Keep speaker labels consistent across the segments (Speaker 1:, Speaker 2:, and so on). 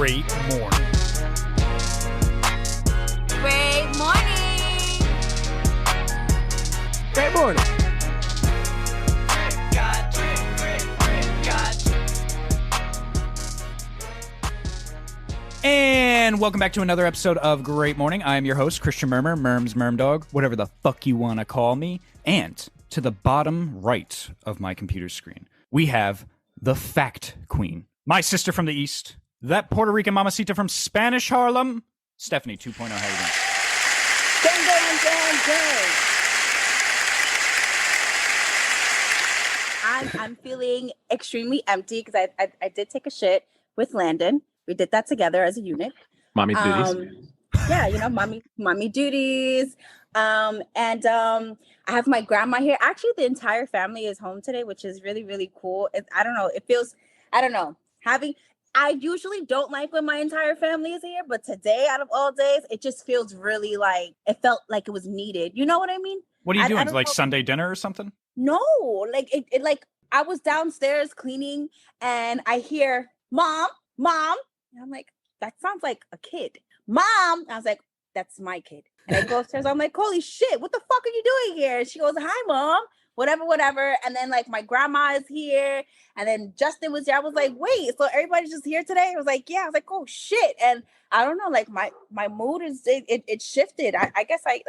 Speaker 1: great morning.
Speaker 2: Great morning.
Speaker 3: Great morning.
Speaker 1: And welcome back to another episode of Great Morning. I am your host, Christian Murmur, Merms Mermdog, whatever the fuck you want to call me. And to the bottom right of my computer screen, we have the Fact Queen, my sister from the East, that Puerto Rican mamacita from Spanish Harlem, Stephanie 2.0. How you
Speaker 2: Dang. I'm feeling extremely empty because I did take a shit with Landon. We did that together as a unit.
Speaker 3: Mommy duties.
Speaker 2: Yeah, you know, mommy duties. I have my grandma here. Actually, the entire family is home today, which is really, really cool. I don't know. I usually don't like when my entire family is here, but today, out of all days, it just feels really it felt like it was needed. You know what I mean?
Speaker 1: What are you doing? Like Sunday dinner or something?
Speaker 2: No, I was downstairs cleaning and I hear mom. And I'm like, that sounds like a kid. Mom. I was like, that's my kid. And I go upstairs. I'm like, holy shit, what the fuck are you doing here? And she goes, hi, mom. Whatever. And then my grandma is here. And then Justin was here. I was like, wait, so everybody's just here today? I was like, yeah. I was like, oh shit. And I don't know, my mood is it shifted. I guess I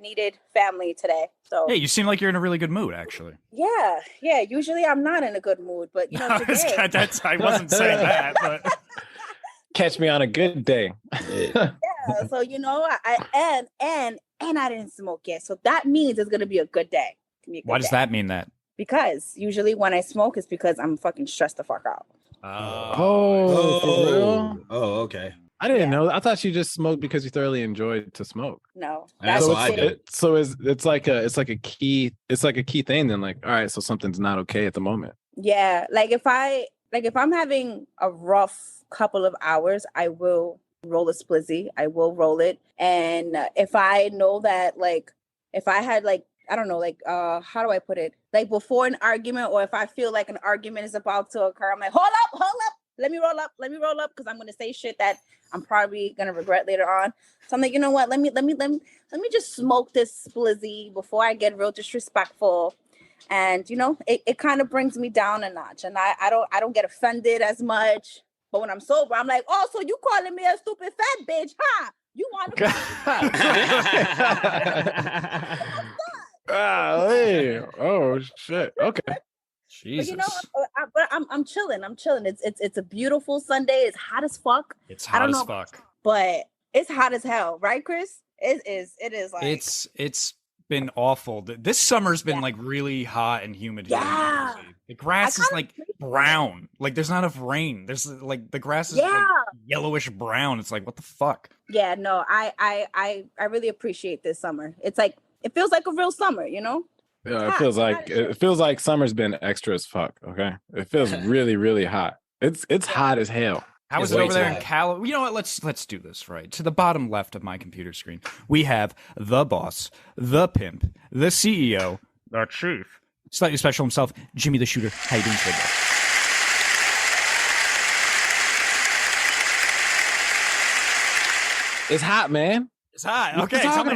Speaker 2: needed family today. So
Speaker 1: hey, you seem like you're in a really good mood, actually.
Speaker 2: Yeah. Usually I'm not in a good mood, but you know, today.
Speaker 1: I wasn't saying that, but
Speaker 3: Catch me on a good day.
Speaker 2: Yeah. So you know, I didn't smoke yet. So that means it's gonna be a good day.
Speaker 1: Why does that mean that?
Speaker 2: Because usually when I smoke, it's because I'm fucking stressed the fuck out.
Speaker 3: For real?
Speaker 4: Oh, okay.
Speaker 3: I didn't know. I thought you just smoked because you thoroughly enjoyed to smoke.
Speaker 2: No,
Speaker 4: That's what I did.
Speaker 3: So it's like a key thing. Then all right, so something's not okay at the moment.
Speaker 2: Yeah, if I'm having a rough couple of hours, I will roll a splizzy. I will roll it, and if I know that if I had I don't know, how do I put it? Before an argument, or if I feel like an argument is about to occur, I'm like, hold up. Let me roll up, because I'm going to say shit that I'm probably going to regret later on. So I'm like, you know what? Let me just smoke this splizzy before I get real disrespectful. And, you know, it kind of brings me down a notch, and I don't get offended as much. But when I'm sober, I'm like, oh, so you calling me a stupid fat bitch, huh? You want to
Speaker 3: oh shit. Okay.
Speaker 1: Jesus.
Speaker 2: But you know, I'm chilling. It's a beautiful Sunday. It's hot as fuck.
Speaker 1: It's hot as fuck.
Speaker 2: But it's hot as hell, right, Chris? It is
Speaker 1: It's been awful. This summer's been really hot and humid.
Speaker 2: Yeah.
Speaker 1: Here. The grass is brown. There's not enough rain. There's the grass is yellowish brown. It's what the fuck?
Speaker 2: Yeah, no, I really appreciate this summer. It's it feels like a real summer, you know?
Speaker 3: Yeah, it feels like summer's been extra as fuck. Okay, it feels really, really hot. It's hot as hell.
Speaker 1: How is it over there in Cali? You know what? Let's do this right. To the bottom left of my computer screen, we have the boss, the pimp, the CEO, the chief, slightly special himself, Jimmy the Shooter. How you doing today, boss?
Speaker 3: It's hot, man.
Speaker 1: It's hot. Okay, tell me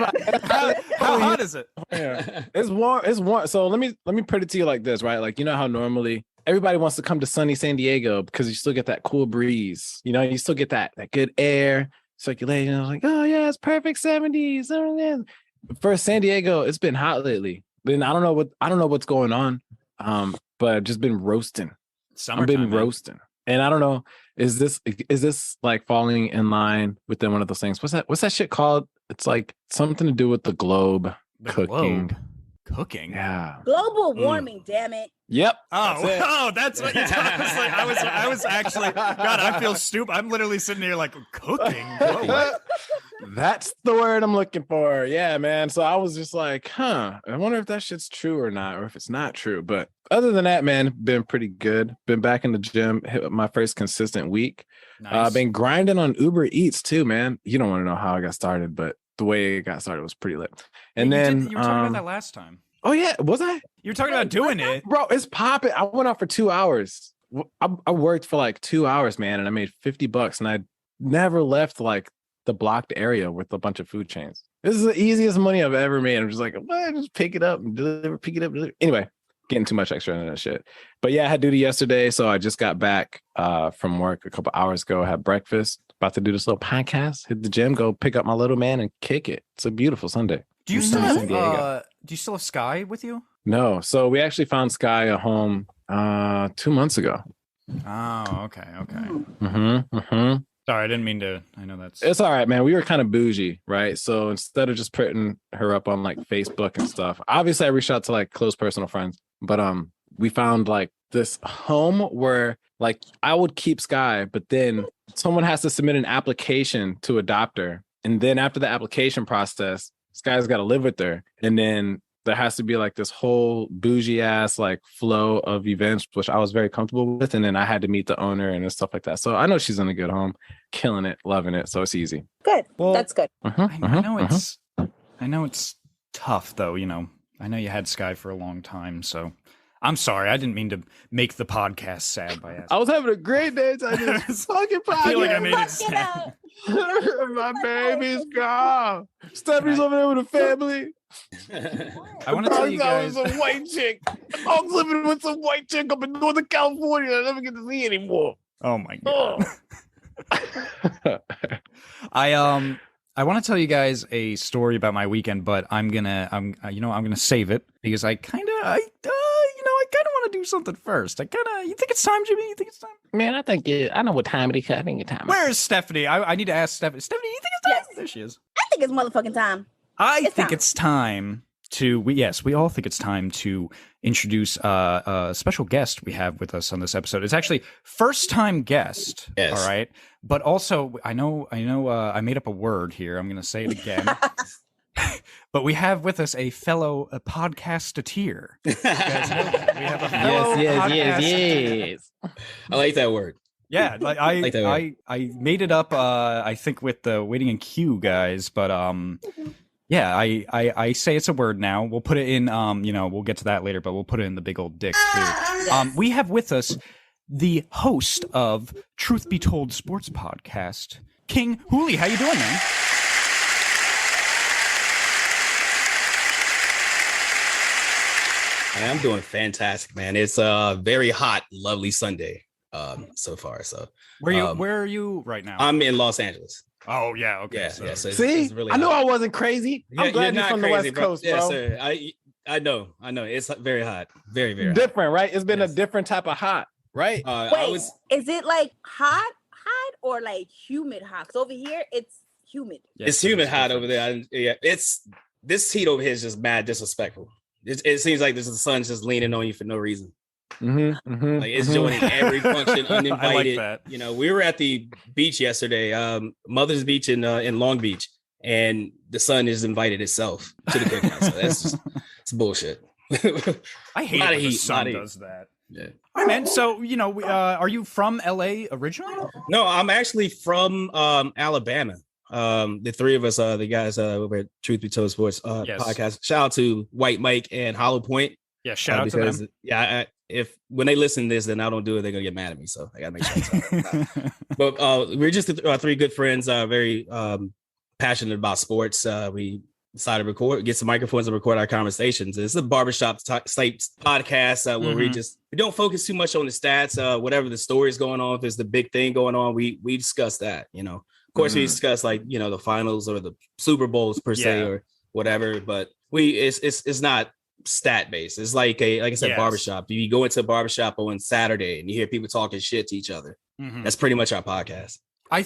Speaker 1: how hot is it?
Speaker 3: Yeah. It's warm. So let me put it to you like this, right? You know how normally everybody wants to come to sunny San Diego because you still get that cool breeze. You know, you still get that good air circulation. I was oh yeah, it's perfect 70s. For San Diego, it's been hot lately. Then I don't know what's going on. But I've just been roasting.
Speaker 1: Summertime,
Speaker 3: I've been roasting. And I don't know, is this falling in line within one of those things? What's that shit called? It's something to do with the globe cooking.
Speaker 1: Globe. Cooking?
Speaker 3: Yeah.
Speaker 2: Global warming, damn it.
Speaker 3: Yep.
Speaker 1: That's what you told us. I was actually, God, I feel stupid. I'm literally sitting here cooking. Whoa, what?
Speaker 3: That's the word I'm looking for. Yeah, man. So I was just I wonder if that shit's true or not, or if it's not true. But other than that, man, been pretty good. Been back in the gym, hit my first consistent week.
Speaker 1: Nice.
Speaker 3: Been grinding on Uber Eats too, man. You don't want to know how I got started, but the way it got started was pretty lit. And
Speaker 1: you
Speaker 3: then
Speaker 1: were talking about that last time.
Speaker 3: Oh yeah, was I?
Speaker 1: You were talking about doing it,
Speaker 3: bro. It's popping. I went out for 2 hours. I worked for 2 hours, man, and I made $50, and I never left like the blocked area with a bunch of food chains. This is the easiest money I've ever made. I'm just like, what? Just pick it up and deliver, pick it up. Deliver. Anyway, getting too much extra into that shit. But yeah, I had duty yesterday. So I just got back from work a couple hours ago. I had breakfast, about to do this little podcast, hit the gym, go pick up my little man and kick it. It's a beautiful Sunday.
Speaker 1: Do you still have Sky with you?
Speaker 3: No. So we actually found Sky a home 2 months ago.
Speaker 1: Oh, okay. Sorry, I didn't mean to. I know that's.
Speaker 3: It's all right, man. We were kind of bougie, right? So instead of just putting her up on like Facebook and stuff, obviously I reached out to like close personal friends, but we found like this home where like I would keep Sky, but then someone has to submit an application to adopt her, and then after the application process, Sky's got to live with her, and then there has to be like this whole bougie ass like flow of events, which I was very comfortable with. And then I had to meet the owner and stuff like that. So I know she's in a good home, killing it, loving it. So it's easy.
Speaker 2: Good. Well, that's good.
Speaker 1: I know it's tough though. You know, I know you had Sky for a long time. So I'm sorry. I didn't mean to make the podcast sad by asking.
Speaker 3: I was having a great day. I just fucking podcast.
Speaker 1: I feel like I made it sad.
Speaker 3: My baby's gone. Stephanie's over there with the family.
Speaker 1: I want to tell you guys.
Speaker 3: Some white chick. I was living with some white chick up in Northern California. I never get to see anymore.
Speaker 1: Oh my god. I want to tell you guys a story about my weekend, but I'm gonna save it because I kind of want to do something first. You think it's time, Jimmy? You think it's time?
Speaker 3: Man, I know what time it is. I think it's time.
Speaker 1: Where is Stephanie? I need to ask Stephanie. Stephanie, you think it's time?
Speaker 2: Yes.
Speaker 1: There she is.
Speaker 2: I think it's motherfucking time.
Speaker 1: I think it's time to, we all think it's time to introduce a special guest we have with us on this episode. It's actually first time guest.
Speaker 4: Yes.
Speaker 1: All right. But also, I know, I made up a word here. I'm going to say it again. But we have with us a fellow podcastatier. You guys know that. We have a fellow
Speaker 4: yes. I like that word.
Speaker 1: Yeah, like I made it up. I think with the waiting in queue guys, but yeah, I say it's a word now. We'll put it in. We'll get to that later, but we'll put it in the big old dick too. We have with us the host of Truth Be Told Sports Podcast, King Hulie. How you doing, man?
Speaker 4: I'm doing fantastic, man. It's a very hot, lovely Sunday so far. So
Speaker 1: where are you right now?
Speaker 4: I'm in Los Angeles.
Speaker 1: Oh yeah, okay.
Speaker 4: Yeah, so
Speaker 3: see,
Speaker 4: it's really
Speaker 3: I knew
Speaker 4: hot.
Speaker 3: I wasn't crazy. I'm glad you're from the West Coast, bro.
Speaker 4: Yes, sir. I know. It's very hot, very, very
Speaker 3: different, right? It's been a different type of hot, right?
Speaker 2: Wait, is it like hot or like humid hot? Because over here it's humid.
Speaker 4: Yes, it's humid hot over there. It's this heat over here is just mad disrespectful. It seems like the sun's just leaning on you for no reason. Like it's joining every function uninvited.
Speaker 1: I like that.
Speaker 4: You know, we were at the beach yesterday, Mother's Beach in Long Beach, and the sun has invited itself to the cookout. So it's bullshit.
Speaker 1: I hate it when the sun does that.
Speaker 4: Yeah.
Speaker 1: All right, man. So are you from LA originally?
Speaker 4: No, I'm actually from Alabama. The three of us, the guys over at Truth Be Told Sports podcast. Shout out to White Mike and Hollow Point.
Speaker 1: Yeah, shout out to them.
Speaker 4: Yeah, if when they listen to this, then I don't do it, they're gonna get mad at me. So I gotta make sure. But we're just three good friends, very passionate about sports. We decided to get some microphones and record our conversations. It's a barbershop type podcast where we don't focus too much on the stats. Whatever the story is going on, if there's the big thing going on, we discuss that. You know, of course, we discuss like the finals or the Super Bowls per se or whatever. But it's not stat based. It's like I said, barbershop. You go into a barbershop on Saturday and you hear people talking shit to each other. That's pretty much our podcast.
Speaker 1: I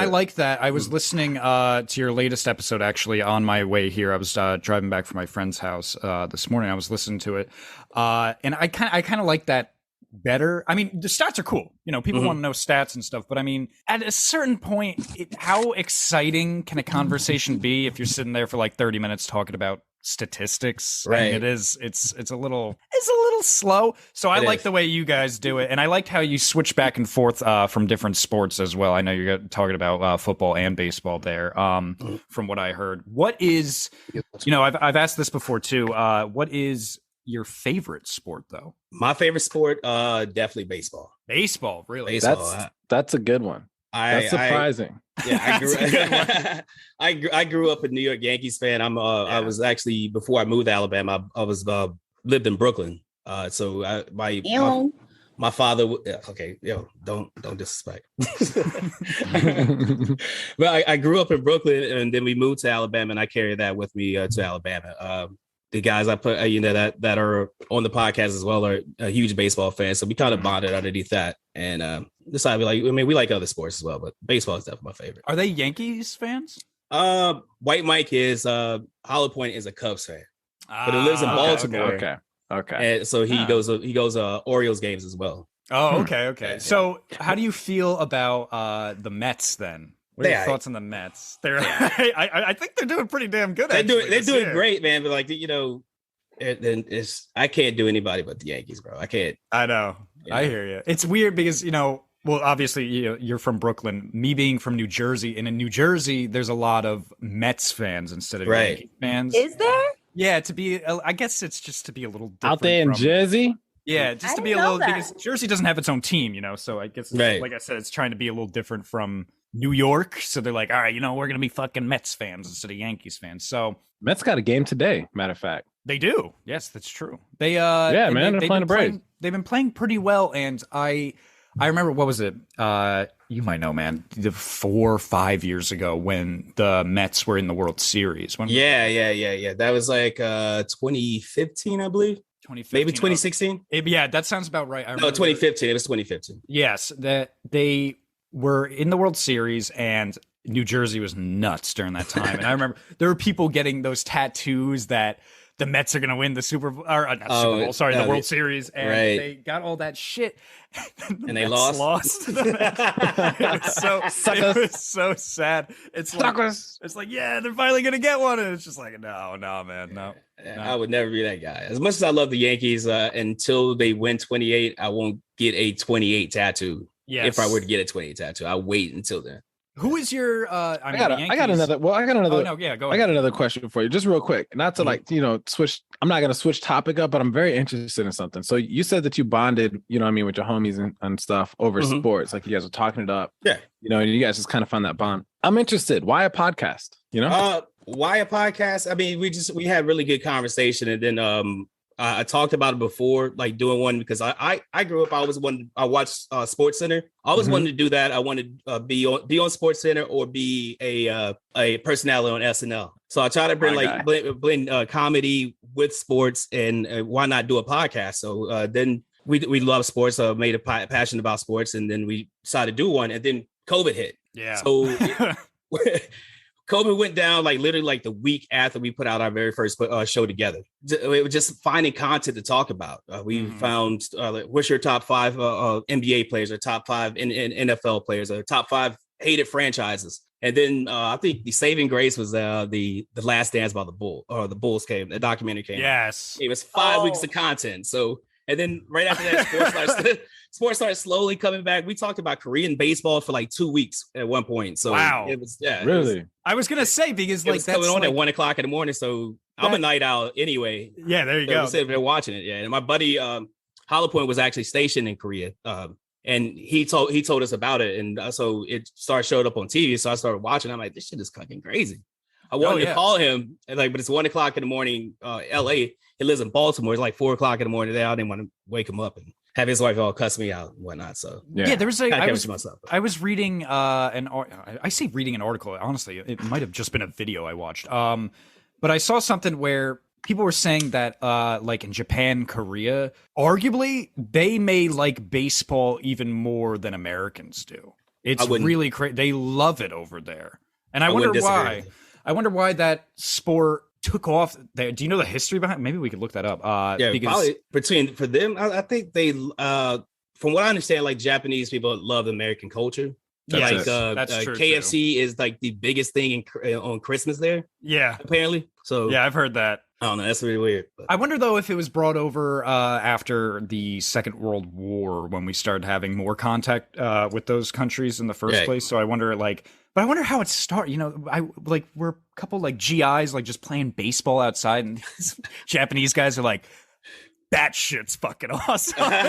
Speaker 1: like that. I was listening to your latest episode actually on my way here. I was driving back from my friend's house this morning. I was listening to it, and I kind of like that better. I mean, the stats are cool. People want to know stats and stuff, but I mean, at a certain point, how exciting can a conversation be if you're sitting there for like 30 minutes talking about statistics?
Speaker 4: Right.
Speaker 1: I mean, it's a little slow. So I like the way you guys do it, and I liked how you switch back and forth from different sports as well. I know you're talking about football and baseball there. From what I heard, what is I've asked this before too. What is your favorite sport, though?
Speaker 4: My favorite sport, definitely baseball.
Speaker 1: Baseball, really?
Speaker 4: Baseball.
Speaker 3: That's a good one. That's surprising.
Speaker 4: I grew. I grew up a New York Yankees fan. I was actually before I moved to Alabama. I was lived in Brooklyn. So my father. Okay, don't disrespect. But I grew up in Brooklyn, and then we moved to Alabama, and I carried that with me to Alabama. The guys I put, that are on the podcast as well are a huge baseball fans. So we kind of bonded underneath that, and decided we like other sports as well, but baseball is definitely my favorite.
Speaker 1: Are they Yankees fans?
Speaker 4: White Mike is Hollow Point is a Cubs fan, but he lives in Baltimore.
Speaker 3: Okay.
Speaker 4: And so he goes Orioles games as well.
Speaker 1: Oh, okay. So how do you feel about the Mets then? What are your thoughts on the Mets? I think they're doing pretty damn good.
Speaker 4: They're doing great, man. But I can't do anybody but the Yankees, bro. I can't.
Speaker 1: I know. I hear you. It's weird because well, obviously you're from Brooklyn. Me being from New Jersey, and in New Jersey, there's a lot of Mets fans instead of Yankees fans.
Speaker 2: Is there?
Speaker 1: Yeah, I guess it's just to be a little different
Speaker 3: out there in Jersey.
Speaker 1: Yeah, just to be a little because Jersey doesn't have its own team, so I guess like I said, it's trying to be a little different from New York. So they're like, all right, we're gonna be fucking Mets fans instead of Yankees fans. So
Speaker 3: Mets got a game today, matter of fact.
Speaker 1: They do. Yes, that's true. They
Speaker 3: they're playing the Braves.
Speaker 1: They've been playing pretty well, and I remember, what was it? You might know, man, 4 or 5 years ago when the Mets were in the World Series.
Speaker 4: Yeah. That was like 2015, I believe. 2015, maybe 2016.
Speaker 1: Yeah, that sounds about right.
Speaker 4: No, 2015. It was 2015.
Speaker 1: Yes, that they were in the World Series, and New Jersey was nuts during that time. And I remember there were people getting those tattoos that the Mets are going to win the Super Bowl, or not Super Bowl, sorry, the World Series, and they got all that shit,
Speaker 4: and they lost.
Speaker 1: It was so sad. It's like, yeah, they're finally going to get one, and it's just like, no, man, no.
Speaker 4: I would never be that guy. As much as I love the Yankees, until they win 28, I won't get a 28 tattoo. Yes. If I were to get a 28 tattoo, I'll wait until then.
Speaker 1: Who is your? I
Speaker 3: got another. Well, I got another.
Speaker 1: Oh, no, yeah, go ahead.
Speaker 3: I got another question for you, just real quick. Not to switch. I'm not gonna switch topic up, but I'm very interested in something. So you said that you bonded, with your homies and stuff over sports. Like you guys were talking it up.
Speaker 4: Yeah.
Speaker 3: And you guys just kind of found that bond. I'm interested. Why a podcast?
Speaker 4: Why a podcast? I mean, we had really good conversation, and then I talked about it before, like doing one, because I grew up. I watched Sports Center. I always wanted to do that. I wanted to be on Sports Center or be a personality on SNL. So I try to bring blend comedy with sports, and why not do a podcast? So then we love sports. Made a passion about sports, and then we decided to do one, and then COVID hit.
Speaker 1: Yeah.
Speaker 4: So. COVID went down literally the week after we put out our very first show together. It was just finding content to talk about. We found what's your top 5 NBA players, or top 5 in NFL players, or top 5 hated franchises. And then I think the saving grace was the Last Dance by the Bulls came. The documentary came.
Speaker 1: Yes,
Speaker 4: it was 5 weeks of content. So, and then right after that, sports started slowly coming back. We talked about Korean baseball for 2 weeks at one point. So
Speaker 1: wow,
Speaker 4: it was
Speaker 3: really.
Speaker 1: I was gonna say, because
Speaker 4: that's coming on at 1 o'clock in the morning. So I'm a night owl anyway.
Speaker 1: Yeah, there you go.
Speaker 4: Sitting there watching it. Yeah, and my buddy Hollow Point was actually stationed in Korea, and he told us about it, and so it showed up on TV. So I started watching. I'm like, this shit is fucking crazy. I wanted to call him, but it's 1 o'clock in the morning. LA. He lives in Baltimore. It's 4 o'clock in the morning there. I didn't want to wake him up and have his wife all cuss me out and whatnot. So
Speaker 1: yeah, there was I was reading I say reading an article. Honestly, it might have just been a video I watched. But I saw something where people were saying that in Japan, Korea, arguably they may like baseball even more than Americans do. It's really crazy. They love it over there. And I wonder why. I wonder why that sport took off there. Do you know the history behind it? Maybe we could look that up.
Speaker 4: Probably for them, I think they from what I understand, Japanese people love American culture.
Speaker 1: Yes, that's true.
Speaker 4: KFC is the biggest thing on Christmas there.
Speaker 1: Yeah,
Speaker 4: apparently. So
Speaker 1: yeah, I've heard that.
Speaker 4: I don't know. That's really weird. But.
Speaker 1: I wonder though if it was brought over after the Second World War, when we started having more contact with those countries in the first place. So I wonder but I wonder how it started. We're a couple GIs just playing baseball outside, and these Japanese guys are like, that shit's fucking awesome. They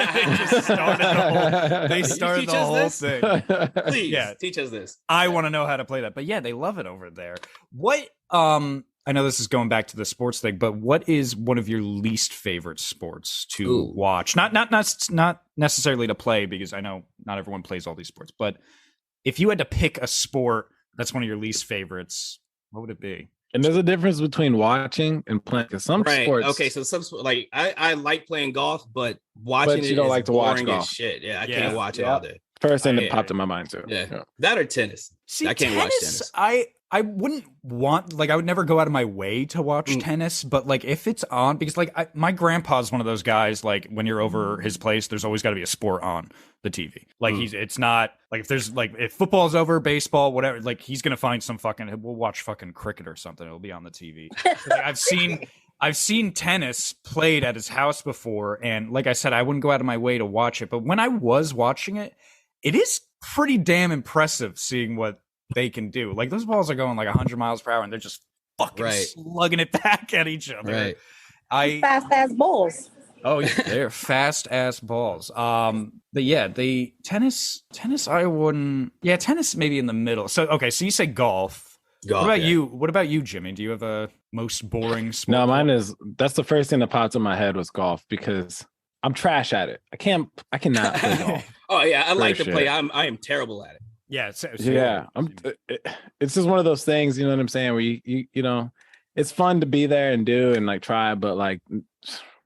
Speaker 1: started the whole thing.
Speaker 4: Please teach us this.
Speaker 1: I want to know how to play that. But yeah, they love it over there. What I know this is going back to the sports thing, but what is one of your least favorite sports to watch? Not necessarily to play, because I know not everyone plays all these sports, but if you had to pick a sport that's one of your least favorites, what would it be?
Speaker 3: And there's a difference between watching and playing. Because some sports,
Speaker 4: okay, so some like I like playing golf, but watching
Speaker 3: you don't like to watch golf.
Speaker 4: Shit, I can't watch it all day.
Speaker 3: First thing that popped in my mind too.
Speaker 4: Yeah, that or tennis.
Speaker 1: See,
Speaker 4: I can't watch tennis.
Speaker 1: I wouldn't want, like, I would never go out of my way to watch tennis, but like if it's on, because like my grandpa's one of those guys, like when you're over his place, there's always got to be a sport on the TV. Like it's not like if football's over, baseball, whatever, like he's gonna find some we'll watch fucking cricket or something. It'll be on the TV. Like, I've seen tennis played at his house before, and like I said, I wouldn't go out of my way to watch it. But when I was watching it, it is pretty damn impressive seeing what they can do. Like those balls are going like 100 miles per hour, and they're just fucking slugging it back at each other.
Speaker 2: Fast ass balls.
Speaker 1: Oh yeah, they're fast ass balls. But yeah, the tennis I wouldn't. Yeah, tennis maybe in the middle. So okay, so you say golf. What about you? What about you, Jimmy? Do you have a most boring sport?
Speaker 3: No, mine is. That's the first thing that popped in my head was golf, because I'm trash at it. I cannot play golf.
Speaker 4: Oh yeah, I like to play. I am terrible at it.
Speaker 1: Yeah,
Speaker 3: it's just one of those things, you know what I'm saying, where you know, it's fun to be there and do and like try, but like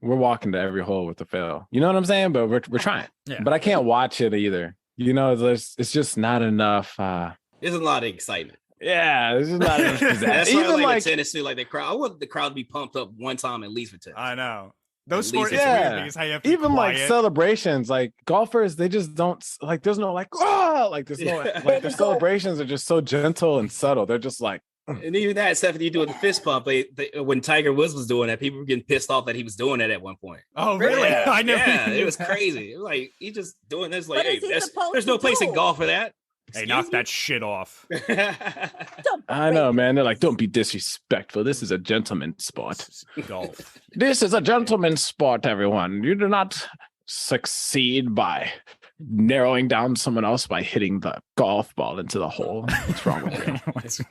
Speaker 3: we're walking to every hole with the fail. You know what I'm saying? But we're trying. Yeah. But I can't watch it either. You know, it's just not enough.
Speaker 4: There's a lot of excitement.
Speaker 3: Yeah, there's just not enough.
Speaker 4: That's why I like tennis too. Like the crowd, I want the crowd to be pumped up one time at least for tennis.
Speaker 1: I know. Those sports, it's weird because how you have to
Speaker 3: even like celebrations, like golfers, they just don't like. There's no like, there's no like their celebrations are just so gentle and subtle. They're just like,
Speaker 4: and even that stuff you do with the fist pump. When Tiger Woods was doing that, people were getting pissed off that he was doing that at one point.
Speaker 1: Oh, really?
Speaker 4: Yeah,
Speaker 1: I never.
Speaker 4: Yeah, it was crazy. It was like he just doing this. Like, hey, there's no place in golf for that.
Speaker 1: Hey, knock that shit off.
Speaker 3: I know, man. They're like, don't be disrespectful. This is a gentleman's sport.
Speaker 1: Golf.
Speaker 3: This is a gentleman's sport, everyone. You do not succeed by narrowing down someone else by hitting the golf ball into the hole. What's wrong with you?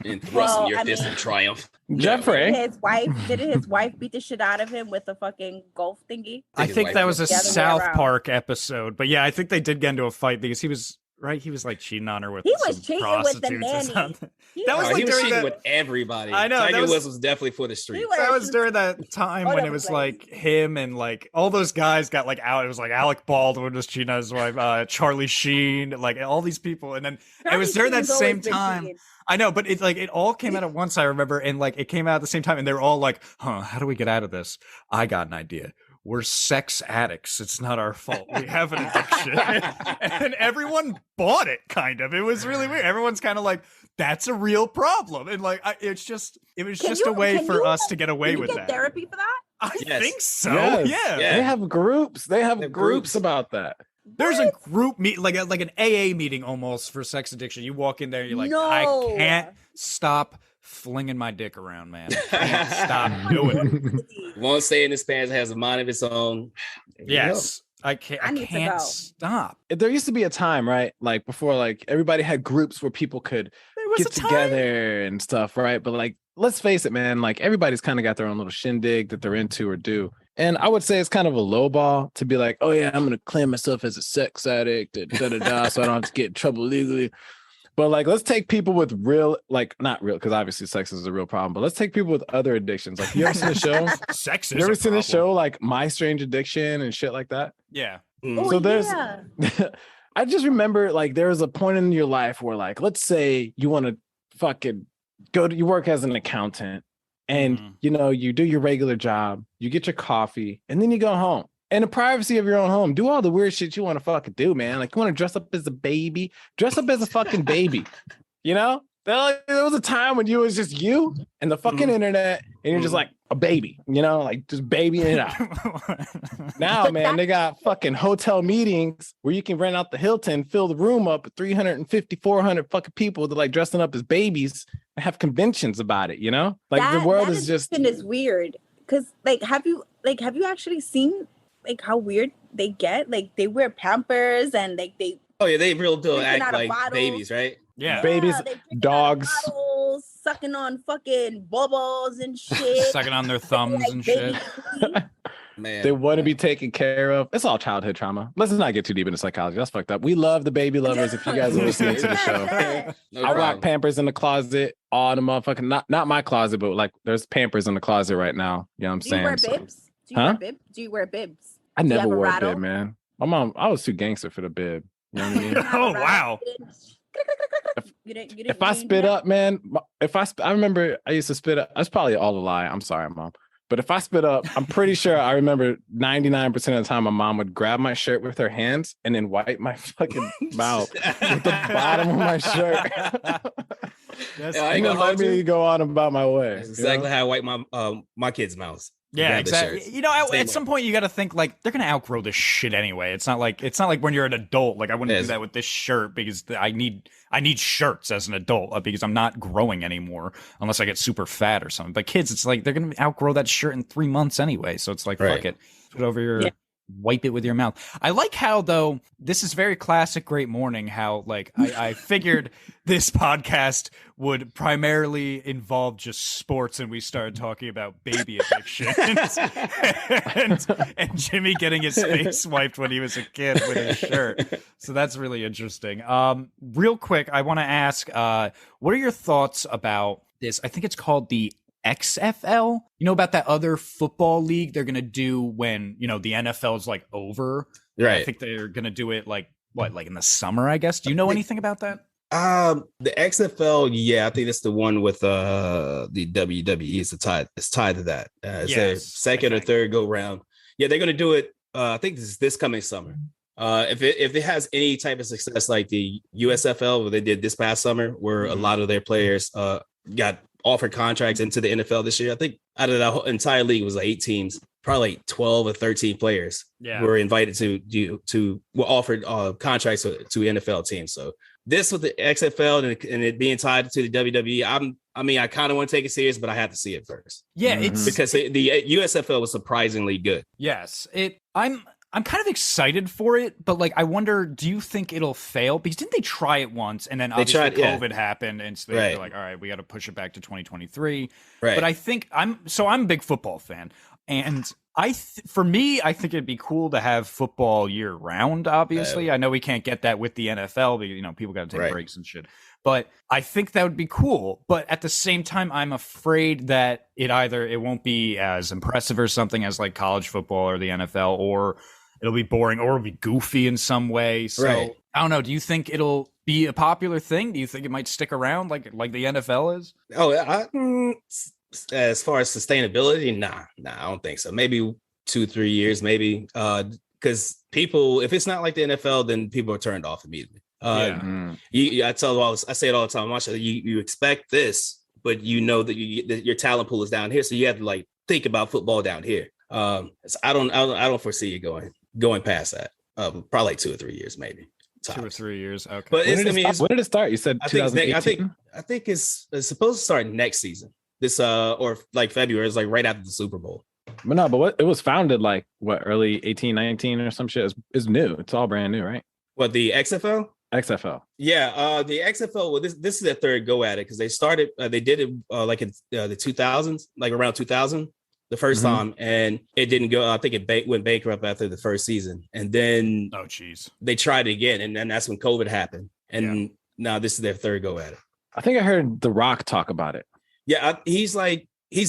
Speaker 4: And thrusting your fist in triumph.
Speaker 3: Jeffrey.
Speaker 2: Didn't his wife beat the shit out of him with a fucking golf thingy?
Speaker 1: I think that was a South Park episode. But yeah, I think they did get into a fight because he was... Right, he was like cheating on her with.
Speaker 2: He was cheating with the nanny.
Speaker 4: That was like he was cheating with everybody.
Speaker 1: I know.
Speaker 4: Tiger Woods was definitely for the street.
Speaker 1: That was during that time when it was like him and like all those guys got like out. It was like Alec Baldwin was cheating on his wife, Charlie Sheen, like all these people, and then it was during that same time. I know, but it all came out at once. I remember, and like it came out at the same time, and they were all like, "Huh? How do we get out of this?" I got an idea. We're sex addicts. It's not our fault. We have an addiction. And everyone bought it, kind of. It was really weird. Everyone's kind of like, that's a real problem. And like, it was just a way for us to get away with that.
Speaker 2: Therapy for that?
Speaker 1: I think so.
Speaker 3: Yes.
Speaker 1: Yeah.
Speaker 3: They have groups. They have groups about that.
Speaker 1: There's a group meet, like an AA meeting almost for sex addiction. You walk in there, you're like, I can't stop flinging my dick around, man. I can't stop doing it.
Speaker 4: Won't say in his pants has a mind of its own.
Speaker 1: Yes. I can't stop.
Speaker 3: There used to be a time, right? Like before, like everybody had groups where people could get together and stuff, right? But like, let's face it, man, like everybody's kind of got their own little shindig that they're into or do. And I would say it's kind of a low ball to be like, oh yeah, I'm going to claim myself as a sex addict and so I don't have to get in trouble legally. But like, let's take people with real, like not real, because obviously sex is a real problem. But let's take people with other addictions. Like, you ever seen a show?
Speaker 1: Sex is.
Speaker 3: You ever seen a show like My Strange Addiction and shit like that?
Speaker 1: Yeah.
Speaker 2: Oh,
Speaker 3: so there's. Yeah. I just remember like there was a point in your life where like, let's say you want to fucking you work as an accountant, and you know you do your regular job, you get your coffee, and then you go home. In the privacy of your own home, do all the weird shit you want to fucking do, man. Like, you want to dress up as a baby? Dress up as a fucking baby. You know? There was a time when you was just you and the fucking internet, and you're just like a baby, you know? Like, just babying it out. Now, man, they got fucking hotel meetings where you can rent out the Hilton, fill the room up with 350, 400 fucking people that like dressing up as babies and have conventions about it, you know? Like, the world is just...
Speaker 2: That is weird. Because, like, have you actually seen... like how weird they get. Like they wear Pampers and like they.
Speaker 4: Oh yeah, they real do
Speaker 2: drinking
Speaker 4: act
Speaker 2: out of
Speaker 4: like
Speaker 2: bottles.
Speaker 4: babies, right?
Speaker 1: Yeah.
Speaker 3: Babies,
Speaker 2: they drinking
Speaker 3: dogs.
Speaker 2: out of bottles, sucking on fucking bubbles and shit.
Speaker 1: Sucking on their thumbs
Speaker 2: like
Speaker 1: and shit.
Speaker 4: Man,
Speaker 3: They want to be taken care of. It's all childhood trauma. Let's not get too deep into psychology. That's fucked up. We love the baby lovers. If you guys are listening to the show,
Speaker 4: No
Speaker 3: I rock
Speaker 4: problem.
Speaker 3: Pampers in the closet. All the motherfucking not my closet, but like there's Pampers in the closet right now. You know what I'm
Speaker 2: Do you
Speaker 3: saying?
Speaker 2: wear
Speaker 3: So-
Speaker 2: bibs? Do you
Speaker 3: Huh?
Speaker 2: wear bibs? Do you wear bibs?
Speaker 3: I
Speaker 2: Do you
Speaker 3: never
Speaker 2: have a
Speaker 3: wore a
Speaker 2: rattle?
Speaker 3: bib, man. My mom, I was too gangster for the bib. You know what I mean?
Speaker 1: Oh, wow.
Speaker 2: You didn't,
Speaker 3: If I spit up, man, I remember I used to spit up. That's probably all a lie. I'm sorry, mom. But if I spit up, I'm pretty sure I remember 99% of the time my mom would grab my shirt with her hands and then wipe my fucking mouth with the bottom of my shirt.
Speaker 1: That's,
Speaker 4: Yeah, I ain't
Speaker 3: And then
Speaker 4: gonna
Speaker 3: let
Speaker 4: hold you.
Speaker 3: me go on about my way.
Speaker 4: That's
Speaker 3: you
Speaker 4: exactly
Speaker 3: know?
Speaker 4: how I wipe my kids' mouths.
Speaker 1: yeah,
Speaker 4: Grab the
Speaker 1: exactly.
Speaker 4: shirts.
Speaker 1: You know,
Speaker 4: Same
Speaker 1: at
Speaker 4: way.
Speaker 1: some point you got to think like they're gonna outgrow this shit anyway. It's not like when you're an adult. Like I wouldn't do
Speaker 4: Yes.
Speaker 1: that with this shirt because I need shirts as an adult because I'm not growing anymore unless I get super fat or something. But kids, it's like they're gonna outgrow that shirt in 3 months anyway. So it's like
Speaker 4: Right.
Speaker 1: fuck it, put it over your. Wipe it with your mouth. I like how though this is very classic Great Morning. How like I figured this podcast would primarily involve just sports, and we started talking about baby addictions and Jimmy getting his face wiped when he was a kid with his shirt. So that's really interesting. Real quick, I want to ask, what are your thoughts about this? I think it's called the XFL. You know about that other football league they're gonna do when the NFL is like over. I
Speaker 4: Right.
Speaker 1: think they're gonna do it like in the summer. I guess. Do you know anything about that?
Speaker 4: The XFL, yeah, I think that's the one with the WWE. It's tied to that. It's their
Speaker 1: Yes,
Speaker 4: second
Speaker 1: I
Speaker 4: or
Speaker 1: think.
Speaker 4: third go round. Yeah, they're gonna do it. I think this coming summer. If it has any type of success like the USFL, what they did this past summer, where a lot of their players got offered contracts into the NFL this year. I think out of the whole entire league it was like 8 teams, probably like 12 or 13 players were invited were offered contracts to NFL teams. So this with the XFL and it being tied to the WWE, I kind of want to take it serious, but I have to see it first.
Speaker 1: Yeah,
Speaker 3: Mhm.
Speaker 1: it's
Speaker 4: Because the USFL was surprisingly good.
Speaker 1: yes. I'm kind of excited for it, but like I wonder, do you think it'll fail? Because didn't they try it once and then obviously
Speaker 4: tried, yeah.
Speaker 1: COVID happened and so they're
Speaker 4: Right.
Speaker 1: like, all right, we got to push it back to 2023.
Speaker 4: Right.
Speaker 1: But I think I'm a big football fan, and for me, I think it'd be cool to have football year round. Obviously, I know we can't get that with the NFL because people got to take
Speaker 4: Right.
Speaker 1: breaks and shit. But I think that would be cool. But at the same time, I'm afraid that it won't be as impressive or something as like college football or the NFL, or it'll be boring or it'll be goofy in some way. So
Speaker 4: Right.
Speaker 1: I don't know. Do you think it'll be a popular thing? Do you think it might stick around like the NFL is?
Speaker 4: As far as sustainability, nah, I don't think so. Maybe 2-3 years, maybe. Because people, if it's not like the NFL, then people are turned off immediately.
Speaker 1: Yeah.
Speaker 3: Mhm.
Speaker 4: I say it all the time. Watch, you expect this, but you know that that your talent pool is down here, so you have to like think about football down here. So I don't foresee it going past that. Probably like 2 or 3 years, maybe.
Speaker 1: 2 or 3 years. Okay.
Speaker 4: But
Speaker 3: When did it start? You said
Speaker 4: I think
Speaker 3: 2018?
Speaker 4: I think it's supposed to start next season. This or like February. It's like right after the Super Bowl.
Speaker 3: But no, but it was founded like early 18, 19 or some shit. It's new. It's all brand new, right?
Speaker 4: What, the XFL?
Speaker 3: XFL.
Speaker 4: Yeah, the XFL. Well, this is their third go at it because they started. They did it like in the 2000s, like around 2000, the 1st
Speaker 3: Mhm.
Speaker 4: time, and it didn't go. I think it went bankrupt after the first season, and then
Speaker 1: oh, jeez.
Speaker 4: they tried it again, and then that's when COVID happened, now this is their third go at it.
Speaker 3: I think I heard The Rock talk about it.
Speaker 4: Yeah, he's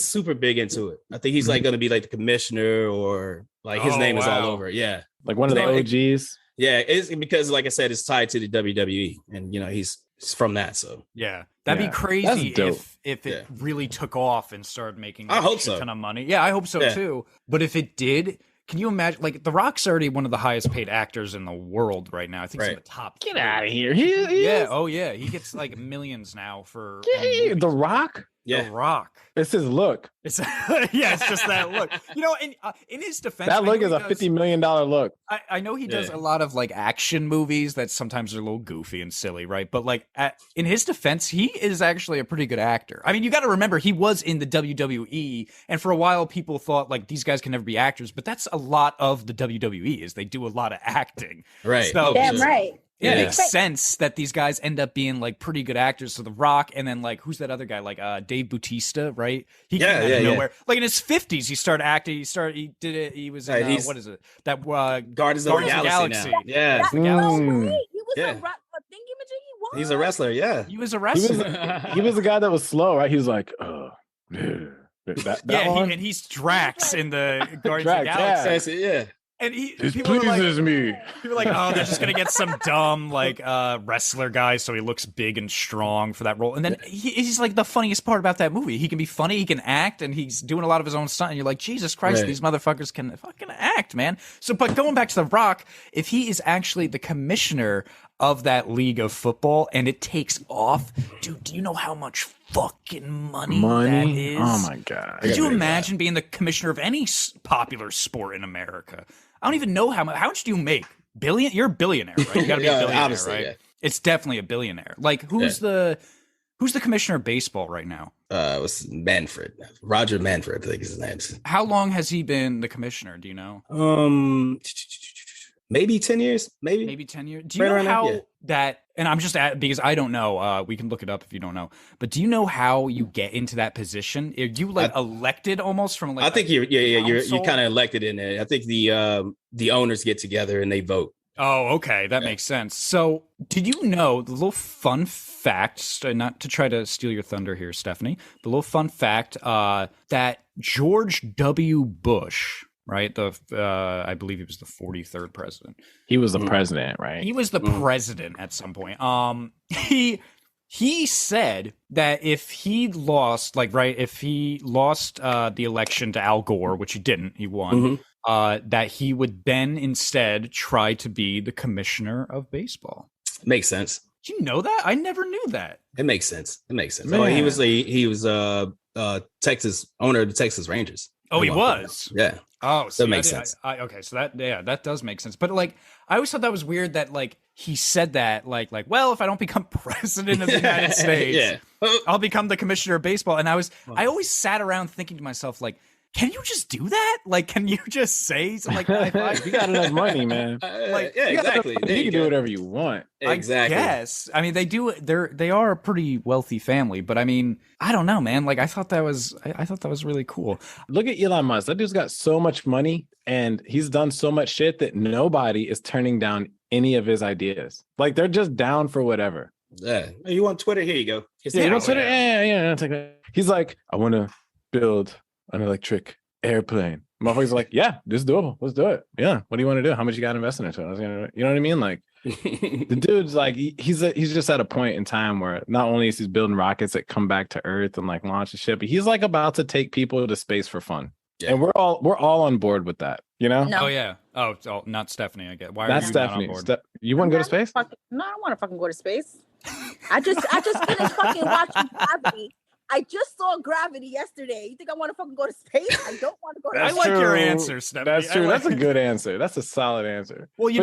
Speaker 4: super big into it. I think he's like going to be like the commissioner or like his
Speaker 1: Oh,
Speaker 4: name is all
Speaker 1: wow.
Speaker 4: over. Yeah.
Speaker 3: Like one of the
Speaker 4: So-
Speaker 3: OGs.
Speaker 4: Yeah. It's because like I said, it's tied to the WWE and he's from that. So
Speaker 1: Yeah, that'd
Speaker 3: Yeah,
Speaker 1: be crazy
Speaker 3: that's dope.
Speaker 1: if it
Speaker 4: Yeah.
Speaker 1: really took off and started making
Speaker 4: I
Speaker 1: a
Speaker 4: hope
Speaker 1: shit
Speaker 4: so.
Speaker 1: ton of money. Yeah, I hope so
Speaker 4: Yeah.
Speaker 1: too. But if it did, can you imagine? Like, The Rock's already one of the highest paid actors in the world right now. I think he's in
Speaker 4: Right.
Speaker 1: the top.
Speaker 3: Get
Speaker 1: 3.
Speaker 3: out of here. He
Speaker 1: Yeah.
Speaker 3: is.
Speaker 1: Oh, yeah. He gets like millions now for.
Speaker 3: The Rock?
Speaker 4: Yeah.
Speaker 1: The Rock.
Speaker 3: It's his look.
Speaker 1: It's it's just that look. And in his defense,
Speaker 3: That look is a $50 million look.
Speaker 1: I know he does a lot of like action movies that sometimes are a little goofy and silly, right? But like in his defense, he is actually a pretty good actor. I mean, you got to remember he was in the WWE, and for a while people thought like these guys can never be actors, but that's a lot of the WWE is they do a lot of acting.
Speaker 4: Right.
Speaker 1: So,
Speaker 2: Damn right.
Speaker 1: It makes sense that these guys end up being like pretty good actors. So The Rock, and then like who's that other guy? Like Dave Bautista, right? He came out of nowhere. Like in his 50s, he started acting. He did it. He was in what is it? That
Speaker 4: Guardians of the Galaxy. Now. Yeah,
Speaker 2: He was a thingy-majiggy.
Speaker 4: He's a wrestler. Yeah,
Speaker 1: he was a wrestler.
Speaker 3: He was the guy that was slow, right? He was like, oh,
Speaker 1: and he's Drax in the Guardians of the Galaxy.
Speaker 4: Yeah.
Speaker 1: And
Speaker 3: this pleases me.
Speaker 1: People are like, oh, they're just gonna get some dumb like wrestler guy, so he looks big and strong for that role. And then he's like the funniest part about that movie. He can be funny, he can act, and he's doing a lot of his own stunt. And you're like, Jesus Christ, these motherfuckers can fucking act, man. So, but going back to The Rock, if he is actually the commissioner of that league of football and it takes off, dude, do you know how much fucking money that is?
Speaker 3: Oh my God.
Speaker 1: Could you imagine being the commissioner of any popular sport in America? I don't even know how much do you make? Billion? You're a billionaire, right? You gotta be a billionaire,
Speaker 4: obviously,
Speaker 1: right?
Speaker 4: Yeah.
Speaker 1: It's definitely a billionaire. Like who's the commissioner of baseball right now?
Speaker 4: It was Manfred. Roger Manfred, I think his name.
Speaker 1: How long has he been the commissioner? Do you know?
Speaker 4: Maybe 10 years. Maybe
Speaker 1: 10 years. Do you know how that? And I'm just because I don't know. We can look it up if you don't know. But do you know how you get into that position? Are you like elected almost from like?
Speaker 4: I think you're kind of elected in there. I think the owners get together and they vote.
Speaker 1: Oh, okay, that makes sense. So, did you know the little fun fact? Not to try to steal your thunder here, Stephanie. The little fun fact that George W. Bush. Right, I believe he was the 43rd president.
Speaker 3: He was the president, right?
Speaker 1: He was the president at some point. He said that if he lost, if he lost the election to Al Gore, which he didn't, he won. That he would then instead try to be the commissioner of baseball.
Speaker 4: Makes sense.
Speaker 1: Did you know that? I never knew that.
Speaker 4: It makes sense. Oh, he was Texas owner of the Texas Rangers.
Speaker 1: Oh, he was.
Speaker 4: Yeah.
Speaker 1: Oh, so
Speaker 4: that makes sense.
Speaker 1: Okay, so that does make sense. But like, I always thought that was weird that like he said that like, well, if I don't become president of the United States, I'll become the commissioner of baseball. And I always sat around thinking to myself like, can you just do that? Like, can you just say something like,
Speaker 3: you got enough money, man.
Speaker 4: Exactly.
Speaker 3: You can do whatever you want.
Speaker 4: Exactly.
Speaker 1: Yes. I mean, they are a pretty wealthy family, but I mean, I don't know, man. Like, I thought that was really cool.
Speaker 3: Look at Elon Musk. That dude's got so much money and he's done so much shit that nobody is turning down any of his ideas. Like, they're just down for whatever.
Speaker 4: Yeah. You want Twitter? Here you go.
Speaker 3: You want Twitter? Yeah. Take that. He's like, I want to build an electric airplane. Motherfuckers are like, yeah, this is doable. Let's do it. Yeah. What do you want to do? How much you got invested into it? You know what I mean? Like, the dude's like, he's just at a point in time where not only is he building rockets that come back to Earth and like launch a ship, but he's like about to take people to space for fun. Yeah. And we're all on board with that. You know?
Speaker 2: No.
Speaker 1: Oh yeah. Oh, not Stephanie. I get. Why
Speaker 3: That's
Speaker 1: are you
Speaker 3: Stephanie.
Speaker 1: not on board?
Speaker 3: You want to go to space?
Speaker 2: No, I don't want to fucking go to space. I just finished fucking watching Gravity. I just saw Gravity yesterday. You think I want to fucking go to space? I don't want to go to space.
Speaker 1: I like your answer, Stephanie.
Speaker 3: That's true. That's a good answer. That's a solid answer.
Speaker 1: Well,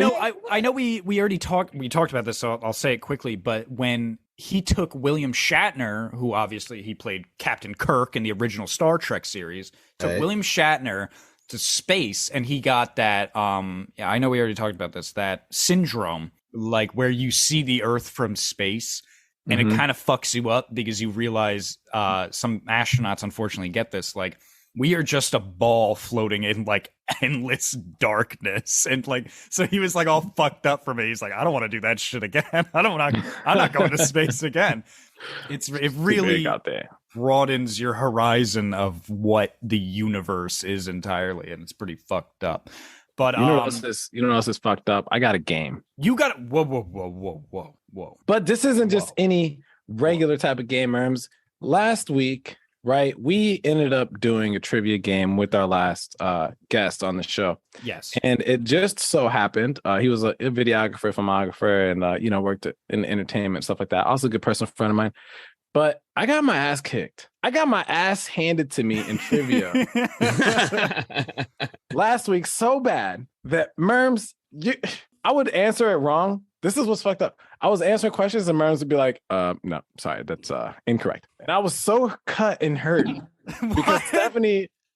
Speaker 1: I know we already talked about this, so I'll say it quickly. But when he took William Shatner, who obviously he played Captain Kirk in the original Star Trek series, took William Shatner to space, and he got that. I know we already talked about this. That syndrome, like where you see the Earth from space. And it kind of fucks you up because you realize some astronauts unfortunately get this. Like, we are just a ball floating in like endless darkness. And like, so he was like all fucked up for me. He's like, I don't want to do that shit again. I'm not going to space again. It really broadens your horizon of what the universe is entirely. And it's pretty fucked up. But
Speaker 3: you know what else is fucked up? I got a game.
Speaker 1: You got whoa.
Speaker 3: But this isn't just any regular type of game, Erms. Last week, right, we ended up doing a trivia game with our last guest on the show.
Speaker 1: Yes.
Speaker 3: And it just so happened, he was a videographer, filmographer, and worked in entertainment, stuff like that. Also a good personal friend of mine. but I got my ass kicked. I got my ass handed to me in trivia last week so bad that Merms, I would answer it wrong. This is what's fucked up. I was answering questions and Merms would be like, no, sorry, that's incorrect. And I was so cut and hurt because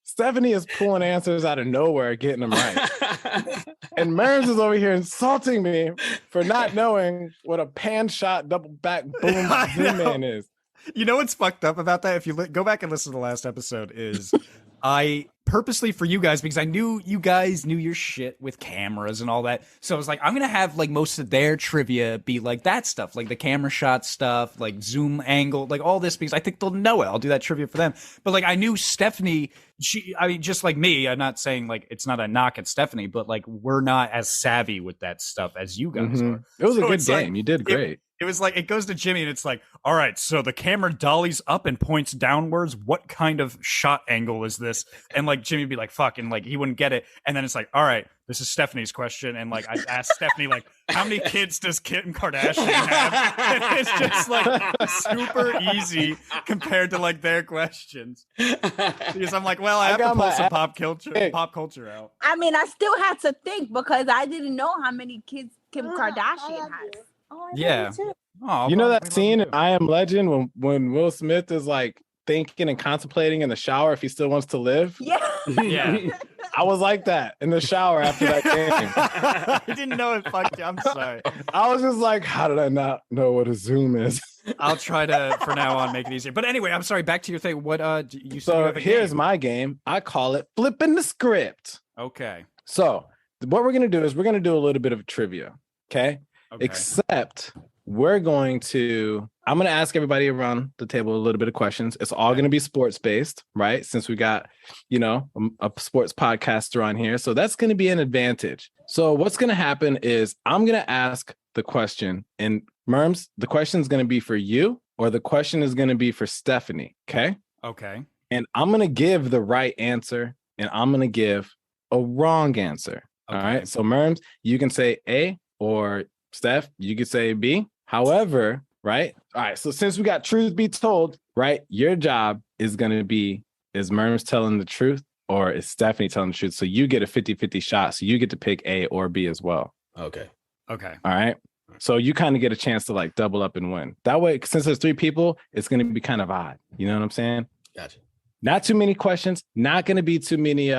Speaker 3: Stephanie is pulling answers out of nowhere, getting them right. And Merms is over here insulting me for not knowing what a pan shot double back boom zoom man is.
Speaker 1: You know what's fucked up about that? If you go back and listen to the last episode, is I purposely for you guys, because I knew you guys knew your shit with cameras and all that. So I was like, I'm going to have like most of their trivia be like that stuff, like the camera shot stuff, like zoom angle, like all this, because I think they'll know it. I'll do that trivia for them. But like, I knew Stephanie, I mean, just like me, I'm not saying like it's not a knock at Stephanie, but like we're not as savvy with that stuff as you guys are.
Speaker 3: It was
Speaker 1: So
Speaker 3: a good
Speaker 1: it's
Speaker 3: game.
Speaker 1: like,
Speaker 3: You did great.
Speaker 1: It was like, it goes to Jimmy and it's like, all right, so the camera dollies up and points downwards. What kind of shot angle is this? And like Jimmy would be like, fuck, and like he wouldn't get it. And then it's like, all right, this is Stephanie's question. And like I asked Stephanie, like, how many kids does Kim Kardashian have? And it's just like super easy compared to like their questions. Because I'm like, well, I have to pull some pop culture out.
Speaker 2: I mean, I still had to think because I didn't know how many kids Kim Kardashian has. Oh,
Speaker 1: Yeah. Oh,
Speaker 3: You know that scene in I Am Legend when Will Smith is like thinking and contemplating in the shower if he still wants to live?
Speaker 2: Yeah.
Speaker 1: Yeah.
Speaker 3: I was like that in the shower after that game.
Speaker 1: I didn't know it fucked you. I'm sorry.
Speaker 3: I was just like, how did I not know what a zoom is?
Speaker 1: I'll try to, for now on, make it easier. But anyway, I'm sorry. Back to your thing. What you said?
Speaker 3: So
Speaker 1: you have a
Speaker 3: here's
Speaker 1: game.
Speaker 3: my game. I call it flipping the script.
Speaker 1: Okay.
Speaker 3: So what we're going to do is we're going to do a little bit of trivia. Okay. Except I'm going to ask everybody around the table a little bit of questions. It's all going to be sports based, right? Since we got, a sports podcaster on here. So that's going to be an advantage. So what's going to happen is I'm going to ask the question, and Merms, the question is going to be for you, or the question is going to be for Stephanie. Okay.
Speaker 1: Okay.
Speaker 3: And I'm going to give the right answer, and I'm going to give a wrong answer.
Speaker 1: Okay.
Speaker 3: All right. So Merms, you can say A, or Steph, you could say B. However, right? All right. So since we got truth be told, right? Your job is going to be, is Merms telling the truth or is Stephanie telling the truth? So you get a 50-50 shot. So you get to pick A or B as well.
Speaker 4: Okay.
Speaker 1: Okay.
Speaker 3: All right. So you kind of get a chance to like double up and win. That way, since there's 3 people, it's going to be kind of odd. You know what I'm saying?
Speaker 4: Gotcha.
Speaker 3: Not too many questions. Not going to be too many.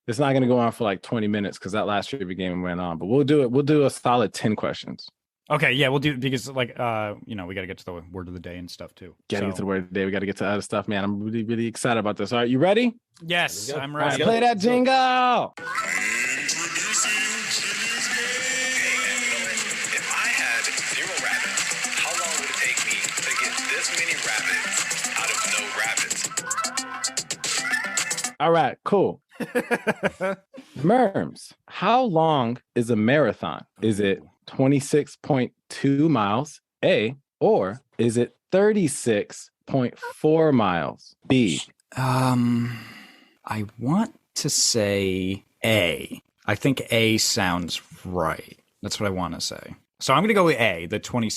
Speaker 3: It's not going to go on for like 20 minutes because that last trivia game went on. But we'll do it. We'll do a solid 10 questions.
Speaker 1: Okay, yeah, we'll do, because like we got to get to the word of the day and stuff too.
Speaker 3: Get to the word of the day. We got to get to other stuff, man. I'm really, really excited about this. All right, you ready?
Speaker 1: Yes, I'm
Speaker 3: All right,
Speaker 1: ready.
Speaker 3: play that jingle.
Speaker 5: If I had 0 rabbits, how long would it take me to get this many rabbits out of no rabbits?
Speaker 3: All right, cool. Merms, how long is a marathon? Is it 26.2 miles, A, or is it 36.4 miles, B?
Speaker 1: I want to say A. I think A sounds right. That's what I want to say. So I'm going to go with A, the 20,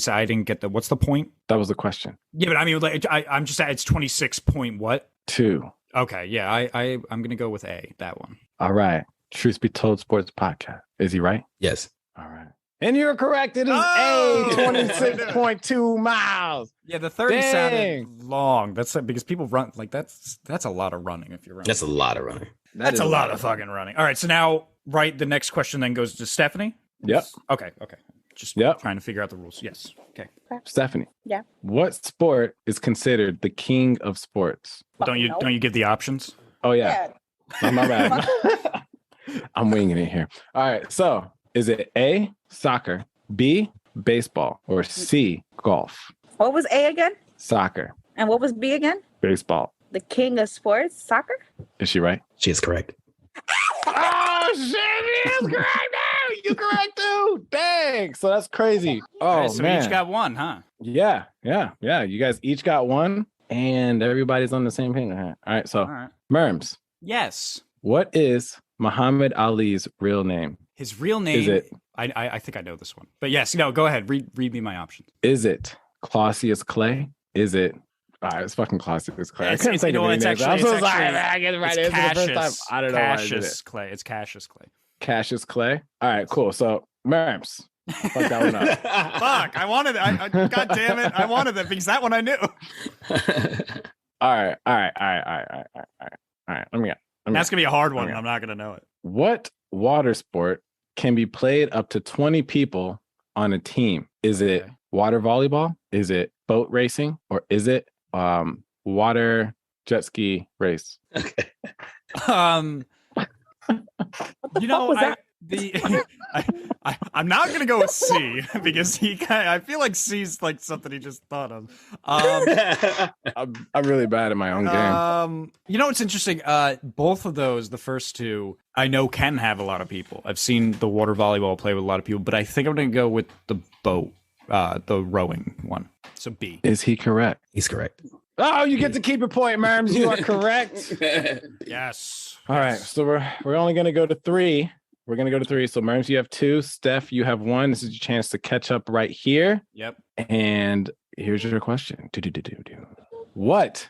Speaker 1: I didn't get what's the point?
Speaker 3: That was the question.
Speaker 1: Yeah, but I mean, like, I'm just, it's 26 point what?
Speaker 3: 2.
Speaker 1: Okay, yeah, I'm going to go with A, that one.
Speaker 3: All right. Truth Be Told Sports Podcast. Is he right?
Speaker 4: Yes.
Speaker 3: All right. And you're correct. It is A, 26.2 miles.
Speaker 1: Yeah, the 30
Speaker 3: Dang.
Speaker 1: sounded long. That's because people run, like, that's a lot of running if you're running.
Speaker 4: That's a lot of running.
Speaker 1: That's a lot of fucking running. All right, so now, the next question then goes to Stephanie?
Speaker 3: Yep.
Speaker 1: Okay. Just trying to figure out the rules. Yes. Okay.
Speaker 3: Stephanie.
Speaker 2: Yeah.
Speaker 3: What sport is considered the king of sports?
Speaker 1: Don't you give the options?
Speaker 3: Oh, yeah. Oh, my bad. I'm winging it here. All right. So is it A, soccer, B, baseball, or C, golf?
Speaker 2: What was A again?
Speaker 3: Soccer.
Speaker 2: And what was B again?
Speaker 3: Baseball.
Speaker 2: The king of sports, soccer?
Speaker 3: Is she right?
Speaker 4: She is correct.
Speaker 3: Oh, shit. She is correct now. You correct too. Dang. So that's crazy. Oh,
Speaker 1: All right, so
Speaker 3: man.
Speaker 1: we each got one, huh?
Speaker 3: Yeah. You guys each got one and everybody's on the same page. All right. So,
Speaker 1: All right.
Speaker 3: Merms,
Speaker 1: Yes.
Speaker 3: what is Muhammad Ali's real name?
Speaker 1: His real name.
Speaker 3: Is it?
Speaker 1: I think I know this one. But yes, go ahead. Read me my options.
Speaker 3: Is it Clausius Clay, Is it? All right, it's fucking classic. It's Clay. I
Speaker 1: It's-
Speaker 3: couldn't
Speaker 1: it's-
Speaker 3: think
Speaker 1: you
Speaker 3: of
Speaker 1: know,
Speaker 3: any
Speaker 1: it's
Speaker 3: names. I'm
Speaker 1: actually-
Speaker 3: so
Speaker 1: it's
Speaker 3: sorry.
Speaker 1: actually-
Speaker 3: I get the right
Speaker 1: It's
Speaker 3: answer the first time. I don't know why I did
Speaker 1: Cassius
Speaker 3: it.
Speaker 1: Clay. It's Cassius Clay.
Speaker 3: Cassius Clay. All right, cool. So, Merms. Fuck that one up.
Speaker 1: Fuck! I wanted it. God damn it! I wanted it because that one I knew.
Speaker 3: All right. Let me
Speaker 1: That's gonna be a hard one.
Speaker 3: Okay.
Speaker 1: I'm not gonna know it.
Speaker 3: What water sport can be played up to 20 people on a team? Is it
Speaker 1: Okay.
Speaker 3: water volleyball? Is it boat racing? Or is it water jet ski race?
Speaker 4: Okay.
Speaker 1: You know,
Speaker 2: was that?
Speaker 1: I'm not gonna go with C because I feel like C's like something he just thought of.
Speaker 3: I'm really bad at my own game.
Speaker 1: You know what's interesting? Both of those, the first two, I know can have a lot of people. I've seen the water volleyball play with a lot of people, but I think I'm gonna go with the boat, the rowing one. So B.
Speaker 3: Is he correct?
Speaker 4: He's correct.
Speaker 3: Oh, you get to keep your point, Merms. You are correct.
Speaker 1: Yes.
Speaker 3: All right, so we're only gonna go to 3. We're gonna go to 3. So Merms, you have 2. Steph, you have 1. This is your chance to catch up right here.
Speaker 1: Yep.
Speaker 3: And here's your question. What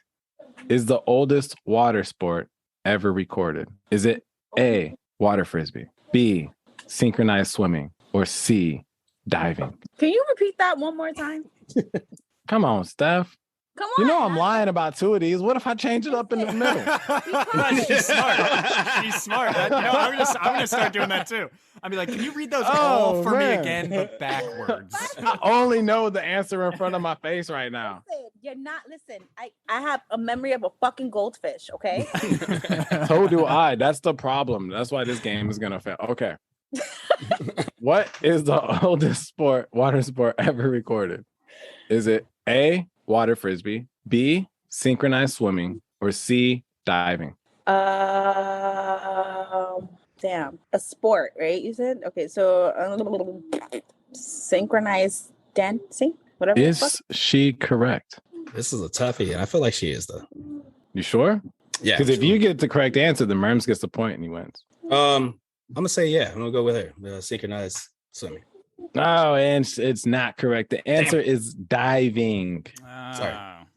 Speaker 3: is the oldest water sport ever recorded? Is it A, water frisbee, B, synchronized swimming, or C, diving?
Speaker 2: Can you repeat that one more time?
Speaker 3: Come on, Steph.
Speaker 2: Come
Speaker 3: You
Speaker 2: on.
Speaker 3: know I'm lying about 2 of these. What if I change it up in the middle?
Speaker 1: She's smart. She's smart. You know, I'm gonna start doing that too. I'll be like, can you read those all for
Speaker 3: man.
Speaker 1: me again, but backwards?
Speaker 3: I only know the answer in front of my face right now.
Speaker 2: Listen, you're not. Listen, I have a memory of a fucking goldfish. Okay.
Speaker 3: So do I. That's the problem. That's why this game is gonna fail. Okay. What is the oldest water sport ever recorded? Is it A, water frisbee, B, synchronized swimming, or C, diving?
Speaker 2: Damn, a sport, right? You said okay. So synchronized dancing, whatever. the fuck.
Speaker 3: Is she correct?
Speaker 4: This is a toughie, and I feel like she is though.
Speaker 3: You sure?
Speaker 4: Yeah.
Speaker 3: Because if you get the correct answer, then Merms gets the point and he wins.
Speaker 4: I'm gonna say yeah. I'm gonna go with her. Synchronized swimming.
Speaker 3: Oh, and it's not correct. The answer is diving.
Speaker 4: Sorry.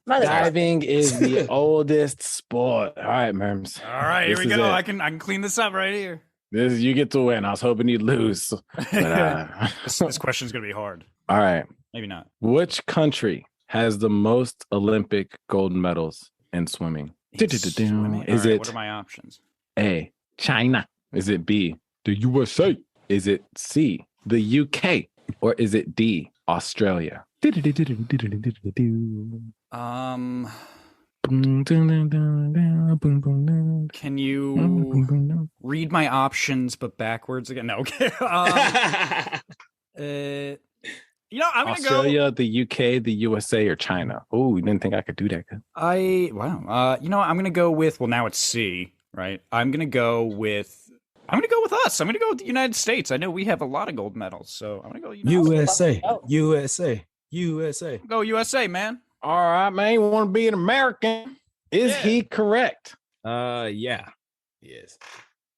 Speaker 2: Motherfucker.
Speaker 3: Diving is the oldest sport. All right, Merms.
Speaker 1: All right, here
Speaker 3: This
Speaker 1: we
Speaker 3: is
Speaker 1: go.
Speaker 3: it.
Speaker 1: I can clean this up right here.
Speaker 3: You get to win. I was hoping you'd lose. But,
Speaker 1: This question's gonna be hard.
Speaker 3: all right.
Speaker 1: Maybe not.
Speaker 3: Which country has the most Olympic gold medals in swimming?
Speaker 1: Swimming.
Speaker 3: Is
Speaker 1: All right,
Speaker 3: it
Speaker 1: what are my options?
Speaker 3: A, China? Is it B, the USA? Is it C, the UK? Or is it D, Australia?
Speaker 1: Can you read my options but backwards again? No. Okay. You know, I'm gonna
Speaker 3: Australia, the UK, the USA, or China? Oh, you didn't think I could do that? Good.
Speaker 1: Wow. You know, I'm gonna go with. Well, now it's C, right? I'm gonna go with us. I'm gonna go with the United States. I know we have a lot of gold medals, so I'm gonna go
Speaker 4: USA.
Speaker 2: Oh.
Speaker 4: USA. USA.
Speaker 1: Go USA, man.
Speaker 3: All right, man. You want to be an American? Is
Speaker 1: Yeah.
Speaker 3: he correct?
Speaker 4: Yeah. Yes.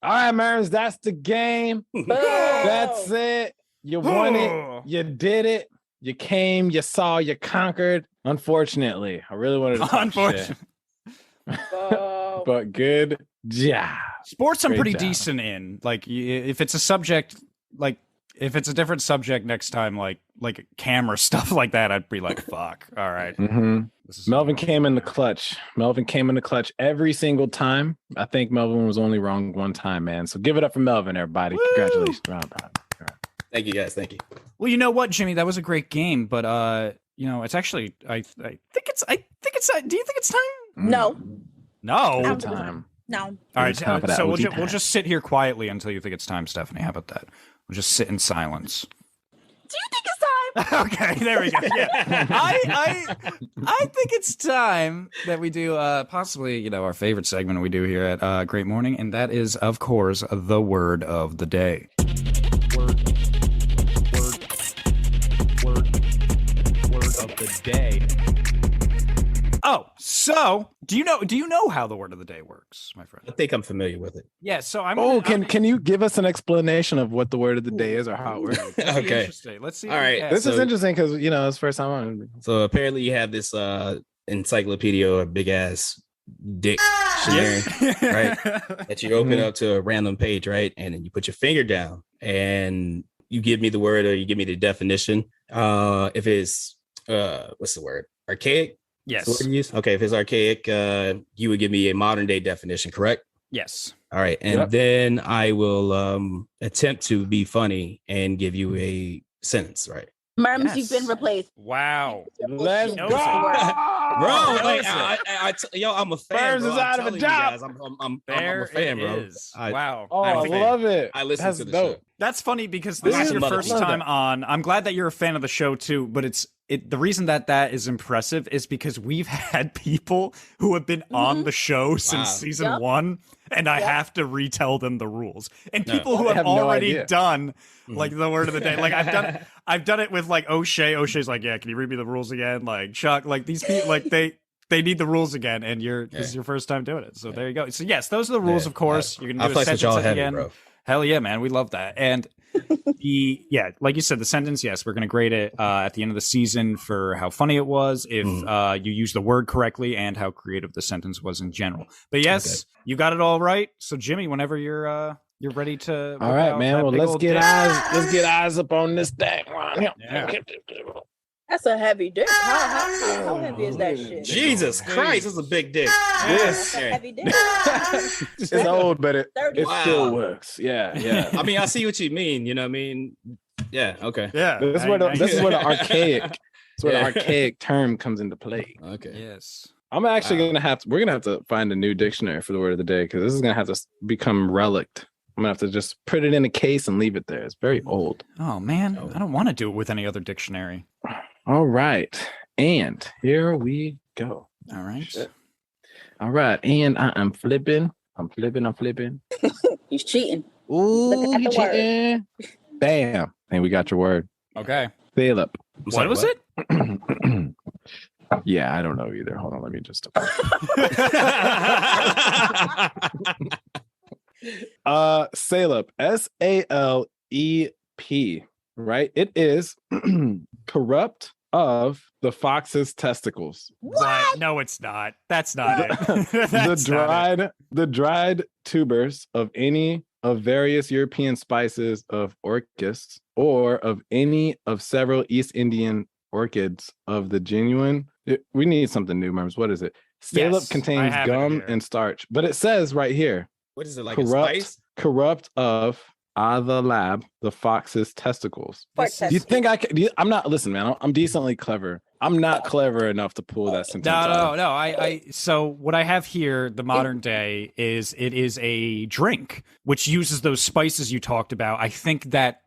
Speaker 3: All right, Marins, that's the game. That's it. You won it. You did it. You came, you saw, you conquered. Unfortunately, I really wanted to talk
Speaker 1: Unfortunately.
Speaker 2: Oh.
Speaker 3: but good job.
Speaker 1: Sports I'm
Speaker 3: Great
Speaker 1: pretty
Speaker 3: job.
Speaker 1: decent in. Like if it's a subject, like if it's a different subject next time, like camera stuff like that, I'd be like, fuck. All right.
Speaker 3: Mm-hmm.
Speaker 1: This is
Speaker 3: Melvin came in the clutch. Melvin came in the clutch every single time. I think Melvin was only wrong one time, man. So give it up for Melvin, everybody.
Speaker 1: Woo!
Speaker 3: Congratulations. Round of applause.
Speaker 4: Thank you guys. Thank you.
Speaker 1: Well, you know what, Jimmy, that was a great game, but you know, it's actually I think it's do you think it's time?
Speaker 2: No.
Speaker 1: No.
Speaker 2: No.
Speaker 3: Time.
Speaker 2: No.
Speaker 1: All right,
Speaker 3: It's time for that
Speaker 1: so
Speaker 3: OG
Speaker 1: we'll
Speaker 3: time.
Speaker 1: just sit here quietly until you think it's time, Stephanie. How about that? We'll just sit in silence.
Speaker 2: Do you think it's time?
Speaker 1: Okay, there we go. Yeah, I think it's time that we do possibly, you know, our favorite segment we do here at Great Morning, and that is, of course, the word of the day. Word of the day. So do you know how the word of the day works, my friend?
Speaker 4: I think I'm familiar with it.
Speaker 1: Yeah. So
Speaker 3: can you give us an explanation of what the word of the day is or how it works?
Speaker 4: Okay.
Speaker 1: Interesting. Let's see.
Speaker 4: All right.
Speaker 3: This is interesting because it's the first time on.
Speaker 4: So apparently you have this encyclopedia or big ass dictionary, right? That you open up to a random page, right? And then you put your finger down and you give me the word or you give me the definition. If it's what's the word? Archaic?
Speaker 1: Yes.
Speaker 4: That's the word you use? Okay, if it's archaic, you would give me a modern day definition, correct?
Speaker 1: Yes.
Speaker 4: All right. And then I will attempt to be funny and give you a sentence, right?
Speaker 2: Merms, you've been replaced.
Speaker 1: Wow.
Speaker 3: Let's go.
Speaker 4: Bro, like, I'm a fan.
Speaker 3: Merms
Speaker 4: Bro.
Speaker 3: is out of a job.
Speaker 4: I'm a fan, bro.
Speaker 1: Wow.
Speaker 3: I love it.
Speaker 4: I listen to the
Speaker 3: dope.
Speaker 4: show.
Speaker 1: That's funny because this is your first time on. I'm glad that you're a fan of the show too, but the reason that is impressive is because we've had people who have been on the show since season 1, and I have to retell them the rules. And people who have already done like the word of the day. Like I've done it with like O'Shea. O'Shea's like, yeah, can you read me the rules again? Like Chuck, like these people, like they need the rules again, and this is your first time doing it. So there you go. So yes, those are the rules, of course. You're gonna do a sentence again. Bro. Hell yeah, man. We love that. And like you said, the sentence, yes, we're going to grade it at the end of the season for how funny it was, if you use the word correctly, and how creative the sentence was in general. But yes, you got it all right. So Jimmy, whenever you're ready to.
Speaker 3: All right, man. Well, let's get eyes up on this thing.
Speaker 1: Yeah.
Speaker 2: That's a heavy dick. How heavy is that shit?
Speaker 4: Jesus Christ, that's a big dick.
Speaker 2: That's a heavy dick.
Speaker 3: It's old, but it still works. Yeah.
Speaker 4: I mean, I see what you mean. You know what I mean? Yeah. Okay.
Speaker 1: Yeah.
Speaker 3: This is where the archaic term comes into play.
Speaker 4: Okay.
Speaker 1: Yes.
Speaker 3: I'm actually we're gonna have to find a new dictionary for the word of the day, because this is gonna have to become relict. I'm gonna have to just put it in a case and leave it there. It's very old.
Speaker 1: Oh man, I don't want to do it with any other dictionary.
Speaker 3: All right, and here we go.
Speaker 1: All right.
Speaker 3: All right, and I'm flipping.
Speaker 2: He's cheating.
Speaker 3: Ooh, you cheating. Bam. And we got your word.
Speaker 1: Okay.
Speaker 3: Philip.
Speaker 1: What was it?
Speaker 3: Yeah, I don't know either. Hold on, let me just. Salep, S-A-L-E-P, right? It is corrupt of the fox's testicles.
Speaker 1: What? No, it's not. That's not it.
Speaker 3: The dried tubers of any of various European spices of orchis, or of any of several East Indian orchids of the genuine. We need something new, Merms. What is it? Salep contains gum and starch, but it says right here.
Speaker 4: What is it, like corrupt, a spice?
Speaker 3: Corrupt of the lab, the fox's testicles. Do you think I can? I'm not. Listen, man. I'm decently clever. I'm not clever enough to pull that sentence.
Speaker 1: No. So what I have here, the modern day, is it is a drink which uses those spices you talked about. I think that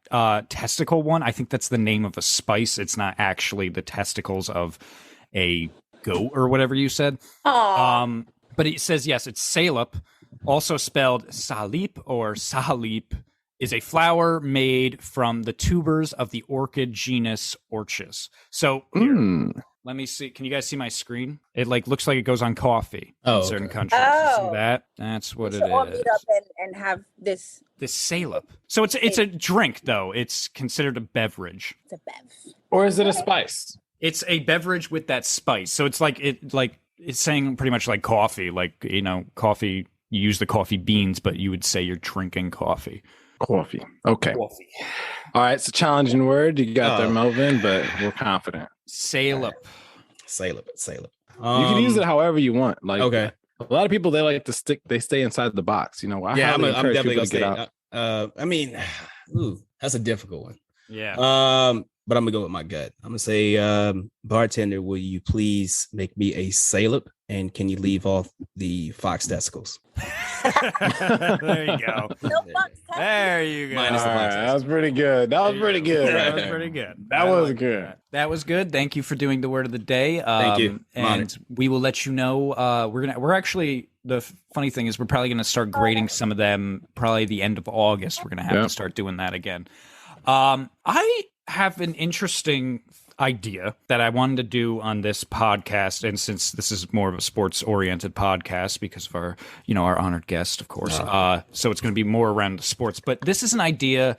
Speaker 1: testicle one. I think that's the name of a spice. It's not actually the testicles of a goat or whatever you said.
Speaker 2: Aww.
Speaker 1: But it says yes, it's salep, also spelled salip or salip, is a flower made from the tubers of the orchid genus Orchis. So here, let me see. Can you guys see my screen? It looks like it goes on coffee in certain countries. You see that? That's what it is.
Speaker 2: All meet up and have this
Speaker 1: salep. So it's a drink though. It's considered a beverage.
Speaker 2: It's a bev.
Speaker 3: Or is it a spice?
Speaker 1: It's a beverage with that spice. So it's it's saying pretty much like coffee. Like, coffee. You use the coffee beans, but you would say you're drinking coffee.
Speaker 3: Coffee. Okay. Coffee. All right. It's a challenging word you got there, Melvin, but we're confident.
Speaker 1: Salep.
Speaker 4: Salep.
Speaker 3: You can use it however you want. Okay. A lot of people, they stay inside the box. I'm
Speaker 4: definitely gonna get out. I mean, that's a difficult one.
Speaker 1: Yeah.
Speaker 4: But I'm gonna go with my gut. I'm gonna say, bartender, will you please make me a salep, and can you leave off the fox testicles?
Speaker 1: There you go. There you go.
Speaker 3: Minus the fox. That was pretty good. That was pretty good.
Speaker 1: That was good. Thank you for doing the word of the day.
Speaker 4: Thank you.
Speaker 1: And we will let you know. We're actually, the funny thing is we're probably gonna start grading some of them probably the end of August. We're gonna have to start doing that again. I have an interesting idea that I wanted to do on this podcast, and since this is more of a sports-oriented podcast because of our, our honored guest, of course, so it's going to be more around sports. But this is an idea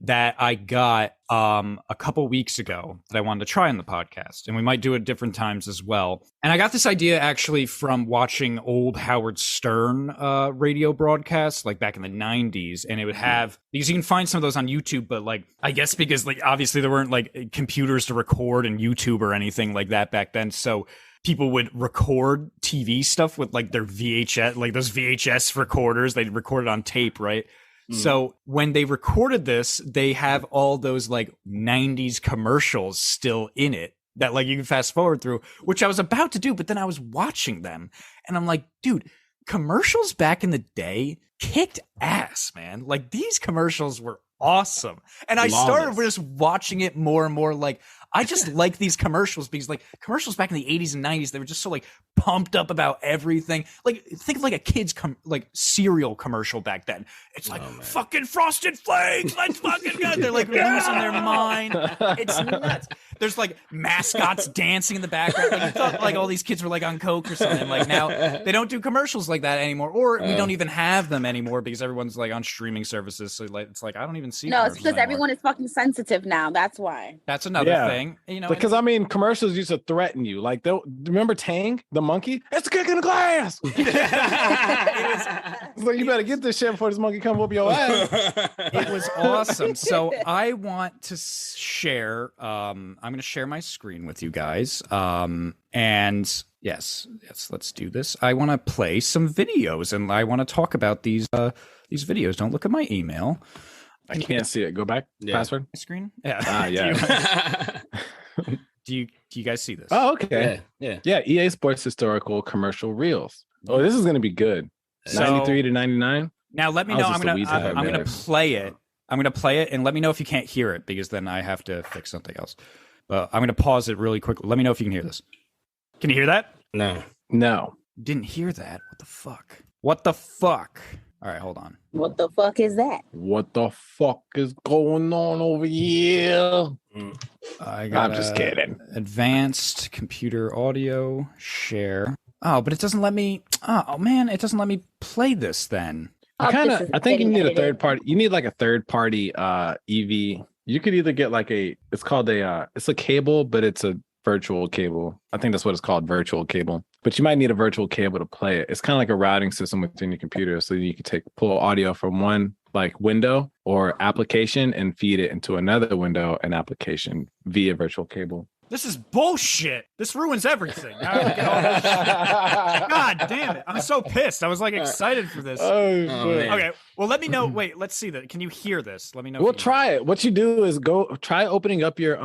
Speaker 1: that I got a couple weeks ago that I wanted to try on the podcast, and we might do it at different times as well. And I got this idea actually from watching old Howard Stern radio broadcasts, like back in the 90s, and it would have, because you can find some of those on YouTube, but like, I guess because like obviously there weren't like computers to record and YouTube or anything like that back then, so people would record TV stuff with like their VHS, like those VHS recorders, they'd record it on tape, right? So when they recorded this, they have all those like 90s commercials still in it that like you can fast forward through, which I was about to do, but then I was watching them and I'm like, dude, commercials back in the day kicked ass, man. Like these commercials were awesome. And I started just watching it more and more. Like I just like these commercials because like commercials back in the 80s and 90s, they were just so like pumped up about everything. Like think of like a kid's like cereal commercial back then. It's like fucking Frosted Flakes, let's fucking go. They're like losing their mind. It's nuts. There's like mascots dancing in the background. Like you thought like all these kids were like on coke or something. Like now they don't do commercials like that anymore, or we don't even have them anymore because everyone's like on streaming services. So like it's like I don't even see.
Speaker 2: No, it's because everyone is fucking sensitive now. That's why.
Speaker 1: That's another thing.
Speaker 3: Because I mean, commercials used to threaten you. Like, remember Tang, the monkey? It's a kick in the glass. So you better get this shit before this monkey come whoop your ass.
Speaker 1: It was awesome. So I want to share. I'm going to share my screen with you guys. And yes, let's do this. I want to play some videos, and I want to talk about these videos. Don't look at my email.
Speaker 3: I can't see it. Go back. Password.
Speaker 1: Screen. Yeah.
Speaker 3: Yeah.
Speaker 1: Do you guys see this?
Speaker 3: Oh, okay.
Speaker 4: Yeah.
Speaker 3: EA Sports historical commercial reels. Oh, this is going to be good. 93 to 99.
Speaker 1: Now let me know. I'm gonna play it. I'm gonna play it, and let me know if you can't hear it, because then I have to fix something else. But I'm gonna pause it really quickly. Let me know if you can hear this. Can you hear that?
Speaker 3: No.
Speaker 1: Didn't hear that. What the fuck? All right, hold on.
Speaker 2: What the fuck is that?
Speaker 3: What the fuck is going on over here?
Speaker 1: I'm just kidding. Advanced computer audio share. Oh, but it doesn't let me. Oh man, it doesn't let me play this then.
Speaker 3: I think you need a third party. You need like a third party EV. You could either get like it's a cable, but it's a virtual cable. I think that's what it's called, virtual cable. But you might need a virtual cable to play it. It's kind of like a routing system within your computer, so you can pull audio from one like window or application and feed it into another window and application via virtual cable.
Speaker 1: This is bullshit. This ruins everything. God damn it. I'm so pissed. I was like excited for this. Okay. Well, let me know. Wait, let's see that. Can you hear this? Let me know.
Speaker 3: We'll try it. What you do is try opening up your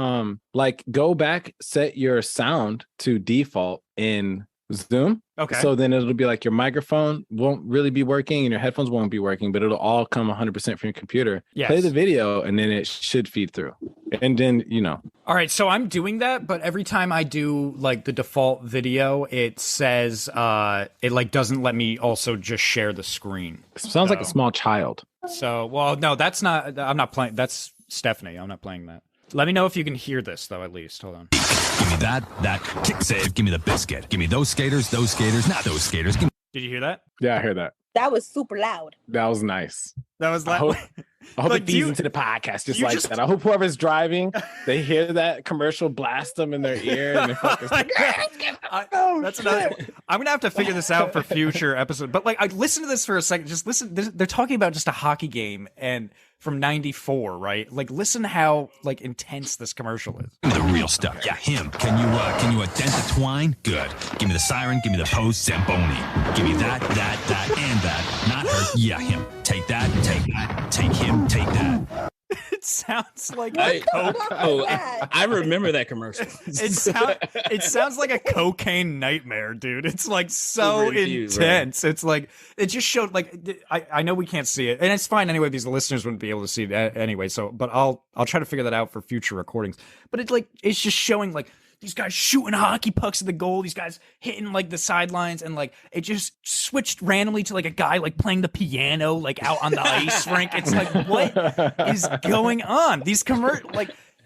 Speaker 3: go back, set your sound to default in Zoom.
Speaker 1: Okay.
Speaker 3: So then it'll be like your microphone won't really be working and your headphones won't be working, but it'll all come 100% from your computer.
Speaker 1: Yes.
Speaker 3: Play the video and then it should feed through. And then,
Speaker 1: All right. So I'm doing that, but every time I do like the default video, it says it like doesn't let me also just share the screen.
Speaker 3: It sounds like a small child.
Speaker 1: So, well, no, that's not. I'm not playing. That's Stephanie. I'm not playing that. Let me know if you can hear this, though, at least. Hold on.
Speaker 6: Give me that kick save. Give me the biscuit. Give me those skaters, not those skaters.
Speaker 1: Did you hear that?
Speaker 3: Yeah, I heard that.
Speaker 2: That was super loud.
Speaker 3: That was nice.
Speaker 1: That was
Speaker 3: I hope
Speaker 1: like,
Speaker 3: it feeds into the podcast just like that. I hope whoever's driving, they hear that commercial blast them in their ear. And
Speaker 1: that's another. I'm gonna have to figure this out for future episodes. But like, I listen to this for a second. Just listen. They're talking about just a hockey game and from '94, right? Like, listen how like intense this commercial is.
Speaker 6: Give me the real stuff. Yeah, him. Can you dent the twine? Good. Give me the siren. Give me the post. Zamboni. Give me that, and that. Not her. Yeah, him. Take that. Take him. Take that.
Speaker 1: It sounds like
Speaker 4: I remember that commercial.
Speaker 1: It sounds like a cocaine nightmare, dude. It's like so intense. Right? It's like it just showed like I know we can't see it, and it's fine anyway. These listeners wouldn't be able to see it anyway. So, but I'll try to figure that out for future recordings. But it's just showing like these guys shooting hockey pucks at the goal. These guys hitting like the sidelines, and like it just switched randomly to like a guy like playing the piano like out on the ice rink. It's like, what is going on? These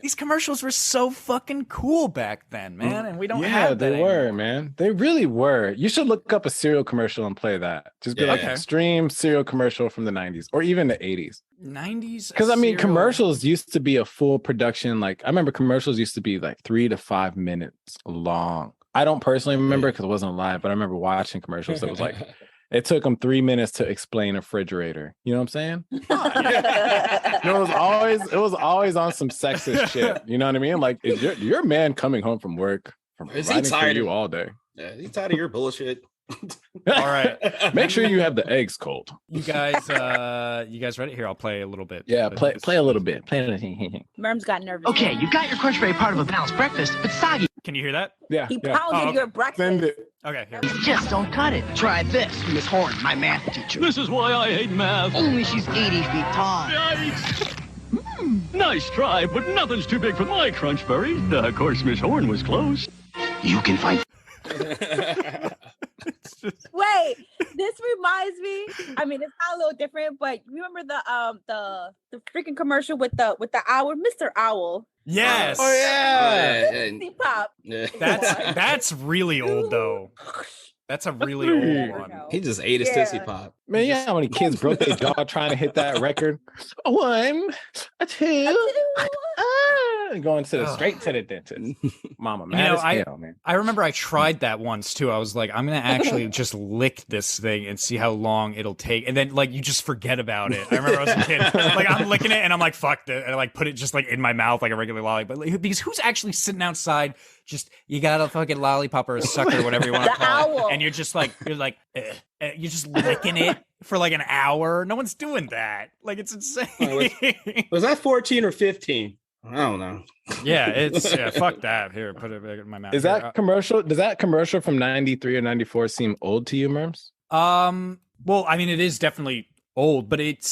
Speaker 1: These commercials were so fucking cool back then, man, and we don't have that
Speaker 3: they were,
Speaker 1: anymore.
Speaker 3: man. They really were. You should look up a cereal commercial and play that. Just be like
Speaker 1: Okay.
Speaker 3: extreme cereal commercial from the 90s or even the 80s.
Speaker 1: 90s.
Speaker 3: Because I mean,
Speaker 1: cereal-
Speaker 3: commercials used to be a full production. Like I remember commercials used to be like 3 to 5 minutes long. I don't personally remember because it wasn't live, but I remember watching commercials that was like it took them 3 minutes to explain a refrigerator. You know what I'm saying? It was always on some sexist shit. You know what I mean? Like is your man coming home from work from
Speaker 4: Is he
Speaker 3: riding for
Speaker 4: tired
Speaker 3: you
Speaker 4: of-
Speaker 3: all day?
Speaker 4: Yeah, he's tired of your bullshit.
Speaker 1: All right.
Speaker 3: Make sure you have the eggs cold.
Speaker 1: You guys ready? Here, I'll play a little bit.
Speaker 3: Yeah,
Speaker 1: But
Speaker 3: play
Speaker 1: this-
Speaker 3: a little bit. Play it.
Speaker 2: Merms got nervous.
Speaker 7: Okay, you got your crunch berry part of a balanced breakfast, but soggy.
Speaker 1: Can you hear that?
Speaker 3: Yeah.
Speaker 2: He
Speaker 3: yeah.
Speaker 2: pounded
Speaker 1: Oh,
Speaker 2: your breakfast.
Speaker 3: Send it.
Speaker 1: Okay, here.
Speaker 7: Just don't cut it. Try this, Miss Horn, my math teacher. This is why I hate math. Only she's 80 feet tall.
Speaker 8: Nice try, but nothing's too big for my crunch berries. Of course, Miss Horn was close.
Speaker 7: You can find.
Speaker 2: Wait, this reminds me. I mean, it's not a little different, but you remember the freaking commercial with the owl, Mr. Owl.
Speaker 1: Yes.
Speaker 3: Oh yeah.
Speaker 2: Tootsie Pop.
Speaker 4: Yeah.
Speaker 1: That's really old though. That's a really old one.
Speaker 4: He just ate his
Speaker 2: Yeah.
Speaker 4: Tootsie Pop.
Speaker 3: Man, yeah, how many kids broke their jaw trying to hit that record? A 1, a 2, going to the straight to the dentist. Mama, mad
Speaker 1: know,
Speaker 3: as hell, man.
Speaker 1: I remember I tried that once too. I was like, I'm gonna actually just lick this thing and see how long it'll take. And then like you just forget about it. I remember I was a kid, like I'm licking it and I'm like, fuck it. And I like put it just like in my mouth like a regular lollipop. But like, because who's actually sitting outside? Just you got a fucking lollipop or a sucker, whatever you want to
Speaker 2: The
Speaker 1: call it.
Speaker 2: owl.
Speaker 1: And you're you're just licking it for like an hour. No one's doing that. Like it's insane.
Speaker 4: Was that 14 or 15? I don't know.
Speaker 1: Yeah, fuck that. Here, put it back in my mouth.
Speaker 3: Is
Speaker 1: Here,
Speaker 3: that commercial? Does that commercial from 93 or 94 seem old to you, Merms?
Speaker 1: Well, I mean, it is definitely old, but it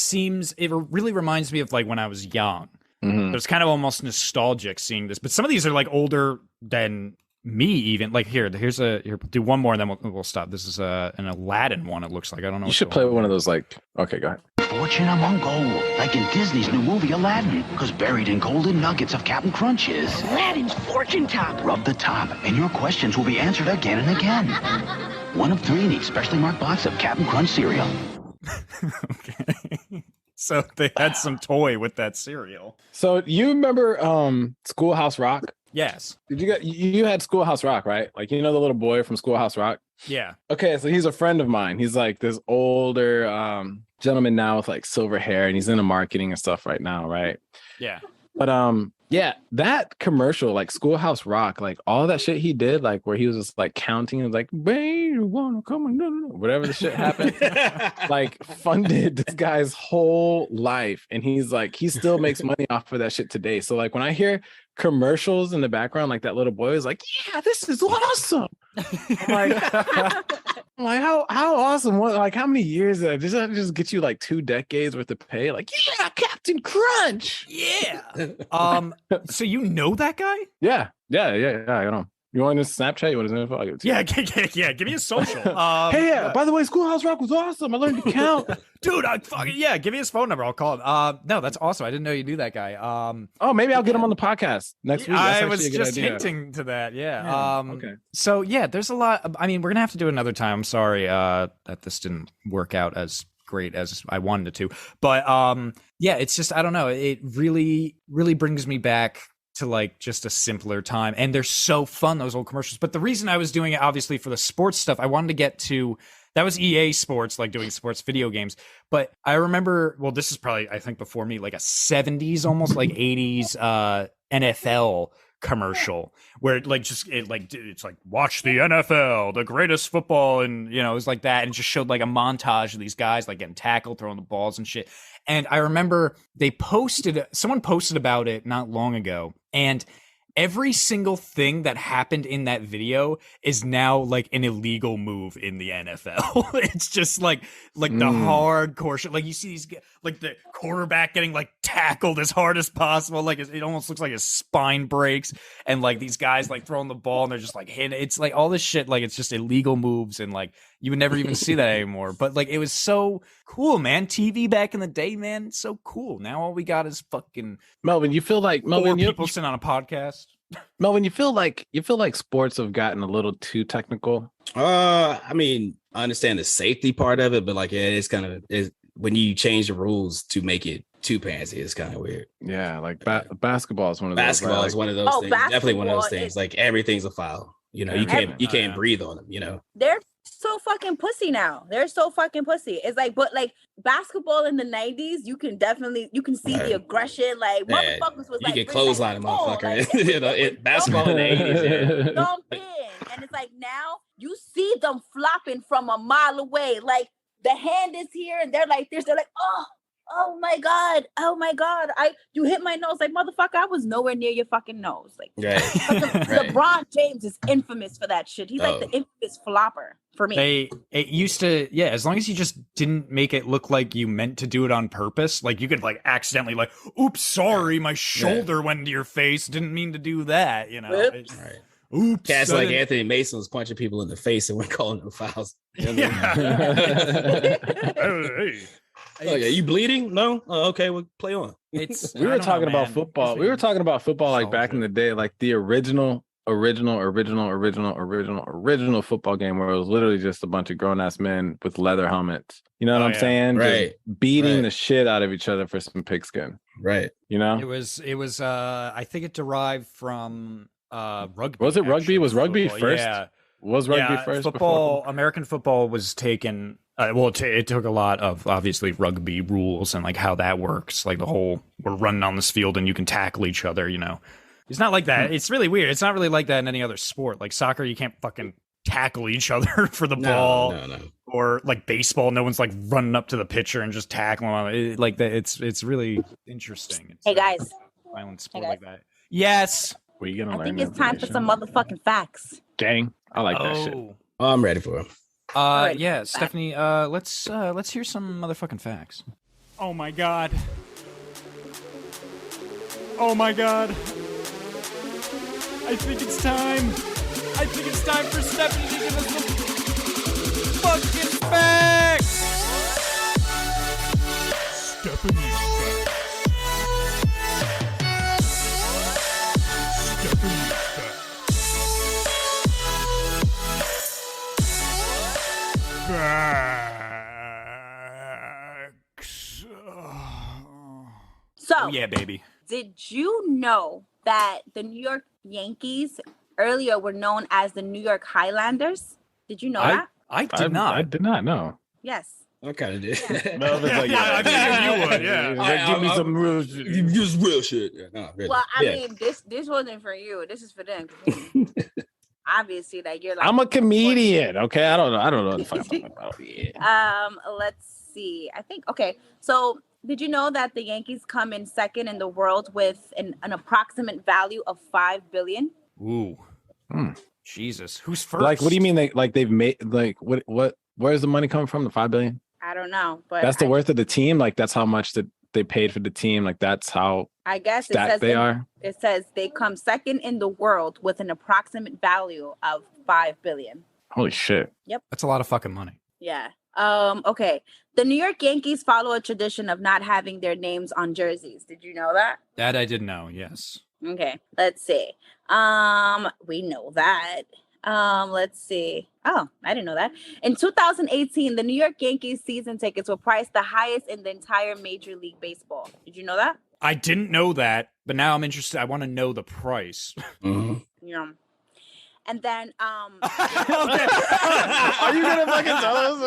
Speaker 1: really reminds me of like when I was young.
Speaker 3: Mm-hmm.
Speaker 1: It's kind of almost nostalgic seeing this, but some of these are like older than me even. Like here, do one more and then we'll stop. This is an Aladdin one. It looks like I don't know.
Speaker 3: You should play one of those like. Okay, go ahead.
Speaker 7: Fortune among gold, like in Disney's new movie Aladdin, because buried in golden nuggets of Captain Crunch is Aladdin's fortune top. Rub the top, and your questions will be answered again and again. One of 3 in each specially marked box of Captain Crunch cereal.
Speaker 1: Okay. So they had some toy with that cereal.
Speaker 3: So you remember Schoolhouse Rock?
Speaker 1: Yes.
Speaker 3: You had Schoolhouse Rock, right? Like you know the little boy from Schoolhouse Rock?
Speaker 1: Yeah.
Speaker 3: Okay, so he's a friend of mine. He's like this older gentleman now with like silver hair, and he's into marketing and stuff right now, right?
Speaker 1: Yeah.
Speaker 3: But yeah, that commercial, like Schoolhouse Rock, like all that shit he did, like where he was just like counting and like, babe, you wanna come on, no, whatever the shit happened, like funded this guy's whole life, and he's like, he still makes money off of that shit today. So like when I hear commercials in the background, like that little boy is like, yeah, this is awesome. I'm like, how awesome? What, like how many years does that just get you like 2 decades worth of pay? Like, yeah, Captain Crunch.
Speaker 1: Yeah. So you know that guy?
Speaker 3: Yeah. I know. You want his Snapchat? You want his info? I'll give it to you.
Speaker 1: Yeah. Give me a social.
Speaker 3: Hey, by the way, Schoolhouse Rock was awesome. I learned to count.
Speaker 1: Dude, give me his phone number. I'll call him. No, that's awesome. I didn't know you knew that guy.
Speaker 3: Oh, maybe I'll get him on the podcast next week. That's
Speaker 1: I was
Speaker 3: actually a good
Speaker 1: just
Speaker 3: idea.
Speaker 1: hinting to that. Yeah.
Speaker 3: Okay.
Speaker 1: So yeah, there's a lot. I mean, we're gonna have to do it another time. I'm sorry that this didn't work out as great as I wanted it to. But yeah, it's just I don't know. It really, really brings me back to like just a simpler time, and they're so fun, those old commercials. But the reason I was doing it obviously for the sports stuff, I wanted to get to that was EA Sports, like doing sports video games. But I remember, well, this is probably I think before me, like a 70s almost like 80s NFL commercial where it like just it's like watch the NFL, the greatest football, and it was like that, and it just showed like a montage of these guys like getting tackled, throwing the balls and shit. And I remember someone posted about it not long ago, and every single thing that happened in that video is now like an illegal move in the NFL. It's just like the hardcore shit. Like you see these, like the quarterback getting like tackled as hard as possible. Like it almost looks like his spine breaks, and like these guys like throwing the ball and they're just like hitting. It's like all this shit. Like it's just illegal moves, and like you would never even see that anymore. But like it was so cool, man. TV back in the day, man, it's so cool. Now all we got is fucking
Speaker 3: Melvin. You feel like Melvin?
Speaker 1: People sitting on a podcast.
Speaker 3: Melvin, you feel like sports have gotten a little too technical?
Speaker 4: I mean, I understand the safety part of it, but like, yeah, it's kind of when you change the rules to make it too fancy, it's kind of weird.
Speaker 3: Yeah, like basketball is one of those.
Speaker 4: Basketball is one of those things. Definitely one of those things. Like everything's a foul. You know, you can't breathe on them. You know,
Speaker 2: they're so fucking pussy now. They're so fucking pussy. It's like, but like basketball in the 90s, you can see the aggression. Like motherfuckers was like,
Speaker 4: you can clothesline a motherfucker.
Speaker 2: Like,
Speaker 4: you know, basketball in the 80s.
Speaker 2: Jump in, and it's like now you see them flopping from a mile away. Like the hand is here, and they're like this. They're like, oh my god, you hit my nose. Like motherfucker, I was nowhere near your fucking nose. Like LeBron James is infamous for that shit. He's like the infamous flopper for me.
Speaker 1: It used to, as long as you just didn't make it look like you meant to do it on purpose. Like you could like accidentally like, oops, sorry, my shoulder went into your face. Didn't mean to do that, you know. Oops.
Speaker 4: Cats like Anthony Mason was punching people in the face and we're calling them fouls.
Speaker 1: Hey.
Speaker 4: Oh yeah, you bleeding? No? Oh, okay, we'll play on.
Speaker 3: We were talking about football. We were talking about football like back in the day, like the original football game where it was literally just a bunch of grown ass men with leather helmets. You know what I'm saying?
Speaker 4: Right.
Speaker 3: Just beating the shit out of each other for some pigskin.
Speaker 4: Right.
Speaker 3: You know?
Speaker 1: It was I think it derived from rugby.
Speaker 3: Was it rugby? Was rugby first?
Speaker 1: Yeah.
Speaker 3: Was rugby first?
Speaker 1: Football, American football was taken. It took a lot of obviously rugby rules and like how that works. Like the whole we're running on this field and you can tackle each other. You know, it's not like that. It's really weird. It's not really like that in any other sport. Like soccer, you can't fucking tackle each other for the ball.
Speaker 4: No.
Speaker 1: Or like baseball, no one's like running up to the pitcher and just tackling them. Like that. It's really interesting. It's
Speaker 2: hey guys,
Speaker 1: violent sport like that. Yes.
Speaker 3: What are you gonna
Speaker 2: I
Speaker 3: learn?
Speaker 2: think it's time for some motherfucking facts.
Speaker 3: Gang, I like that shit.
Speaker 4: Oh, I'm ready for it.
Speaker 1: Yeah, Stephanie, let's hear some motherfucking facts. Oh my god. I think it's time. For Stephanie to give us some fucking facts. Stephanie's facts.
Speaker 2: So,
Speaker 1: yeah, baby.
Speaker 2: Did you know that the New York Yankees earlier were known as the New York Highlanders? Did you know that?
Speaker 1: I did not.
Speaker 3: I did not know.
Speaker 2: Yes.
Speaker 4: I kind of did.
Speaker 3: Melvin's like,
Speaker 1: I figured you would. Yeah.
Speaker 3: Like, give me some real shit.
Speaker 4: Just real shit. Yeah, no, really.
Speaker 2: Well, I mean, this wasn't for you. This is for them. Obviously, like you're like.
Speaker 3: I'm a comedian. Okay, I don't know what the fuck I'm talking about. Yeah.
Speaker 2: Let's see. I think okay. So, did you know that the Yankees come in second in the world with an approximate value of $5 billion?
Speaker 1: Ooh. Jesus. Who's first?
Speaker 3: Like, what do you mean? They've made like what? Where's the money coming from? The $5 billion?
Speaker 2: I don't know, but
Speaker 3: that's the worth of the team. Like that's how much that they paid for the team. Like that's how
Speaker 2: I guess it
Speaker 3: stacked
Speaker 2: says
Speaker 3: they are.
Speaker 2: It says they come second in the world with an approximate value of $5 billion.
Speaker 3: Holy shit!
Speaker 2: Yep,
Speaker 1: that's a lot of fucking money.
Speaker 2: Yeah. Okay. The New York Yankees follow a tradition of not having their names on jerseys. Did you know that?
Speaker 1: That I did know. Yes.
Speaker 2: Okay. Let's see. We know that. Let's see. Oh, I didn't know that. In 2018, the New York Yankees season tickets were priced the highest in the entire Major League Baseball. Did you know that?
Speaker 1: I didn't know that, but now I'm interested. I want to know the price.
Speaker 4: Mm-hmm.
Speaker 2: Yeah. And then,
Speaker 3: Okay. Are you gonna fucking tell us?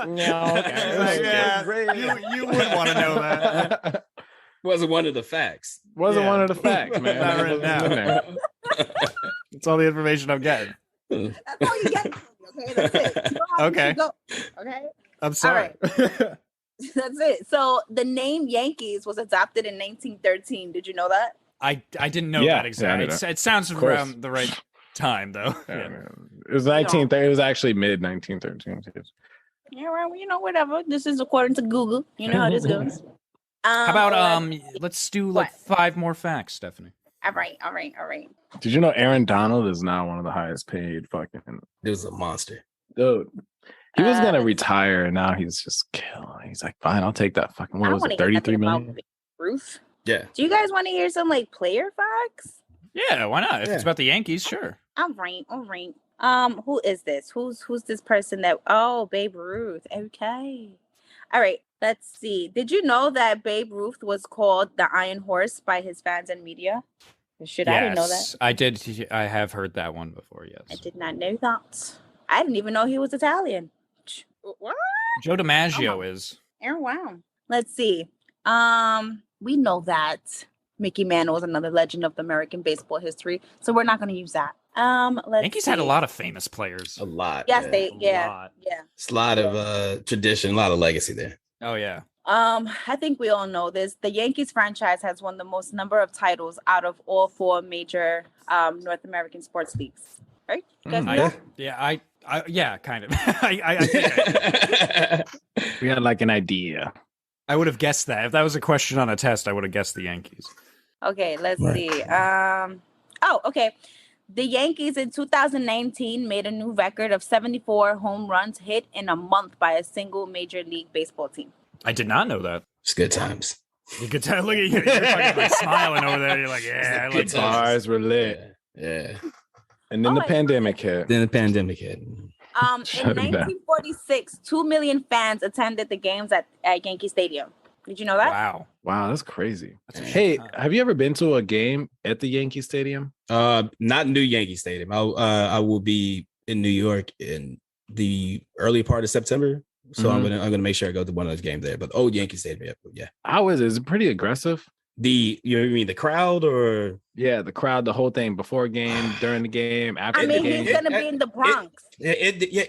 Speaker 3: No. Okay.
Speaker 1: You would want to know that.
Speaker 4: Wasn't one of the facts.
Speaker 3: Wasn't one of the facts, man.
Speaker 1: Not written down. That's all the information I'm getting.
Speaker 2: that's all you get. Okay, that's it. You know how
Speaker 1: Okay.
Speaker 2: you go. Okay.
Speaker 1: I'm sorry.
Speaker 2: All right. That's it. So the name Yankees was adopted in 1913. Did you know that?
Speaker 1: I didn't know
Speaker 3: Yeah,
Speaker 1: that exactly.
Speaker 3: yeah, I knew
Speaker 1: It sounds
Speaker 3: course.
Speaker 1: around the right time, though.
Speaker 3: Yeah. It was 1930. It was actually mid 1913.
Speaker 2: Yeah, well, whatever. This is according to Google. You know how this goes.
Speaker 1: How about let's do like
Speaker 2: What?
Speaker 1: 5 more facts, Stephanie.
Speaker 2: All right.
Speaker 3: Did you know Aaron Donald is now one of the highest paid fucking
Speaker 4: It was a monster.
Speaker 3: dude? He was gonna retire, and now he's just killing. He's like, fine, I'll take that fucking. What was it, 33 million?
Speaker 2: Ruth.
Speaker 4: Yeah.
Speaker 2: Do you guys want to hear some like player facts?
Speaker 1: Yeah, why not? If it's about the Yankees, sure.
Speaker 2: All right. Who is this? Who's this person that? Oh, Babe Ruth. Okay. All right. Let's see. Did you know that Babe Ruth was called the Iron Horse by his fans and media? I didn't know that.
Speaker 1: I did. I have heard that one before. Yes.
Speaker 2: I did not know that. I didn't even know he was Italian. What?
Speaker 1: Joe DiMaggio is.
Speaker 2: Oh, wow. Let's see. We know that Mickey Mantle is another legend of the American baseball history, so we're not going to use that.
Speaker 1: Yankees had a lot of famous players.
Speaker 4: A lot.
Speaker 2: Yes,
Speaker 4: yeah. It's a lot of tradition, a lot of legacy there.
Speaker 1: Oh yeah.
Speaker 2: I think we all know this. The Yankees franchise has won the most number of titles out of all 4 major North American sports leagues. Right? You guys know that?
Speaker 1: Yeah, kind of. I think
Speaker 3: We had like an idea.
Speaker 1: I would have guessed that. If that was a question on a test, I would have guessed the Yankees.
Speaker 2: Okay, let's see. Okay. The Yankees in 2019 made a new record of 74 home runs hit in a month by a single Major League Baseball team.
Speaker 1: I did not know that.
Speaker 4: It's good times.
Speaker 1: You could tell. Look at you. You're fucking like smiling over there. You're like, yeah, I like
Speaker 3: Good bars were lit.
Speaker 4: Yeah.
Speaker 3: And then the pandemic hit.
Speaker 4: Then the pandemic hit.
Speaker 2: In 1946, 2 million fans attended the games at Yankee Stadium. Did you know that?
Speaker 3: Wow, that's crazy. Hey, have you ever been to a game at the Yankee Stadium?
Speaker 4: Not New Yankee Stadium. I will be in New York in the early part of September. So I'm gonna make sure I go to one of those games there. But old Yankee Stadium, yeah.
Speaker 3: How is it? Is it pretty aggressive?
Speaker 4: You mean the crowd or?
Speaker 3: Yeah, the crowd, the whole thing, before game, during the game, after the game.
Speaker 2: He's gonna be in the Bronx.
Speaker 4: Yeah,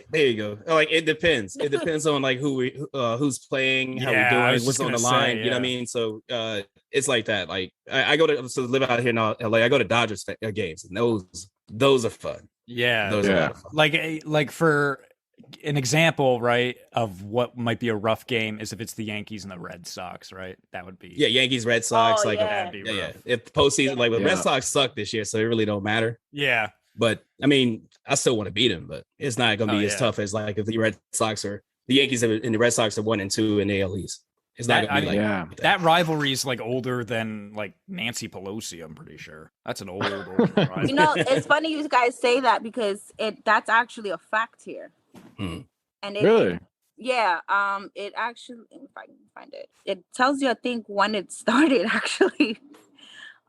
Speaker 4: there you go. Like it depends. It depends on like who's playing, how we're doing, what's on the line. You know what I mean? So it's like that. Like I go to live out here in LA. I go to Dodgers games, and those are fun.
Speaker 1: Yeah,
Speaker 4: those are a lot of fun.
Speaker 1: Like for an example, right, of what might be a rough game is if it's the Yankees and the Red Sox, right? That would be
Speaker 4: Yankees, Red Sox.
Speaker 1: that'd be rough.
Speaker 4: Yeah. If the postseason, like the Red Sox suck this year, so it really don't matter.
Speaker 1: Yeah.
Speaker 4: But I mean, I still want to beat them, but it's not going to be as tough as like if the Red Sox or the Yankees and the Red Sox are 1-2 in the AL East. It's not going to be like
Speaker 1: that rivalry is like older than like Nancy Pelosi. I'm pretty sure that's an old rivalry.
Speaker 2: You know, it's funny you guys say that because that's actually a fact here. And
Speaker 3: really?
Speaker 2: Yeah. It actually, if I can find it, it tells you, I think, when it started actually.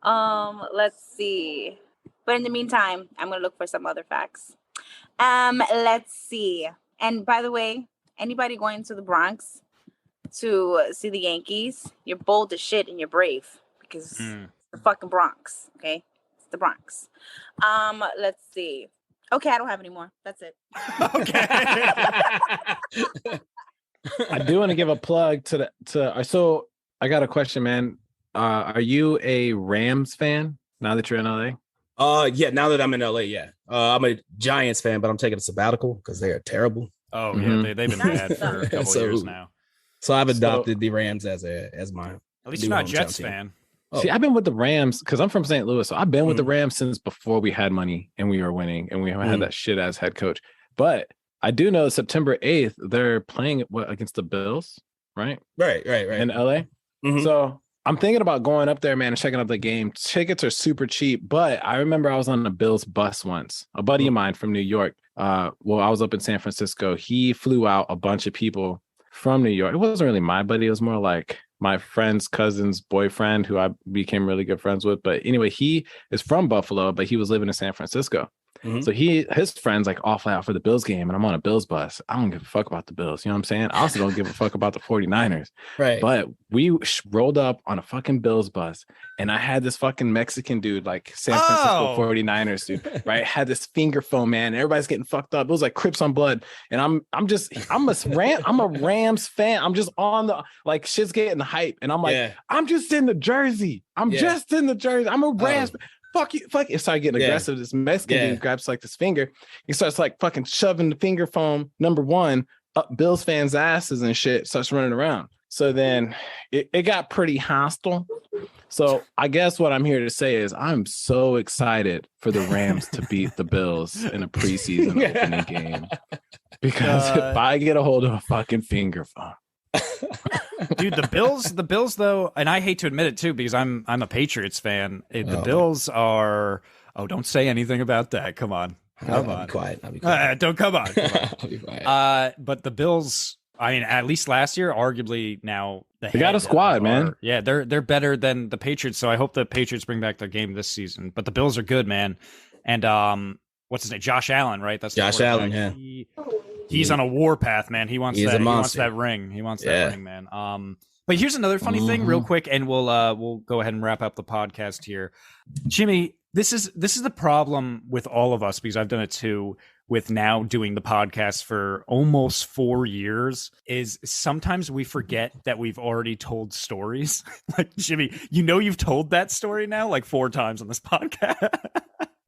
Speaker 2: Let's see. But in the meantime, I'm gonna look for some other facts. Let's see. And by the way, anybody going to the Bronx to see the Yankees, you're bold as shit and you're brave because it's the fucking Bronx. Okay, it's the Bronx. Let's see. Okay, I don't have any more. That's it.
Speaker 1: Okay.
Speaker 3: I do want to give a plug so I got a question, man. Are you a Rams fan now that you're in LA?
Speaker 4: Yeah, now that I'm in LA, yeah. I'm a Giants fan, but I'm taking a sabbatical because they are terrible.
Speaker 1: Oh, yeah, they've been bad for a couple years now.
Speaker 4: So I've adopted the Rams as my.
Speaker 1: At least you're not a Jets fan.
Speaker 3: See, I've been with the Rams because I'm from St. Louis. So I've been with the Rams since before we had money and we were winning and we had that shit ass head coach. But I do know September 8th, they're playing against the Bills, right?
Speaker 4: Right.
Speaker 3: In LA. So I'm thinking about going up there, man, and checking out the game. Tickets are super cheap, but I remember I was on the Bills bus once. A buddy of mine from New York. I was up in San Francisco. He flew out a bunch of people from New York. It wasn't really my buddy. It was more like my friend's cousin's boyfriend who I became really good friends with. But anyway, he is from Buffalo, but he was living in San Francisco. So his friends like all fly out for the Bills game, and I'm on a Bills bus. I don't give a fuck about the Bills. You know what I'm saying? I also don't give a fuck about the 49ers.
Speaker 4: Right.
Speaker 3: But we rolled up on a fucking Bills bus, and I had this fucking Mexican dude, like San Francisco 49ers dude, right? Had this finger foam, man. And everybody's getting fucked up. It was like Crips on blood. And I'm a Rams fan. I'm just on the like shit's getting hype. And I'm like, I'm just in the jersey. I'm just in the jersey. I'm a Rams. Fuck you. It started getting aggressive. This Mexican dude grabs like this finger. He starts like fucking shoving the finger foam, number one, up Bills fans' asses and shit, starts running around. So then it got pretty hostile. So I guess what I'm here to say is I'm so excited for the Rams to beat the Bills in a preseason opening game. Because if I get a hold of a fucking finger foam.
Speaker 1: Dude, the Bills though, and I hate to admit it too, because I'm a Patriots fan. The Bills are don't say anything about that. Come on.
Speaker 4: I'll be quiet.
Speaker 1: Don't come on.
Speaker 4: I'll be quiet.
Speaker 1: But the Bills, I mean, at least last year, arguably now
Speaker 3: they got a squad, man.
Speaker 1: Yeah, they're better than the Patriots. So I hope the Patriots bring back their game this season. But the Bills are good, man. And what's his name? Josh Allen, right? That's
Speaker 4: Josh Allen. Yeah.
Speaker 1: He's on a warpath, man. He wants that. He wants that ring. He wants that ring, man. But here's another funny thing, real quick, and we'll go ahead and wrap up the podcast here. Jimmy, this is the problem with all of us, because I've done it too, with now doing the podcast for almost 4 years, is sometimes we forget that we've already told stories. Like, Jimmy, you've told that story now like 4 times on this podcast.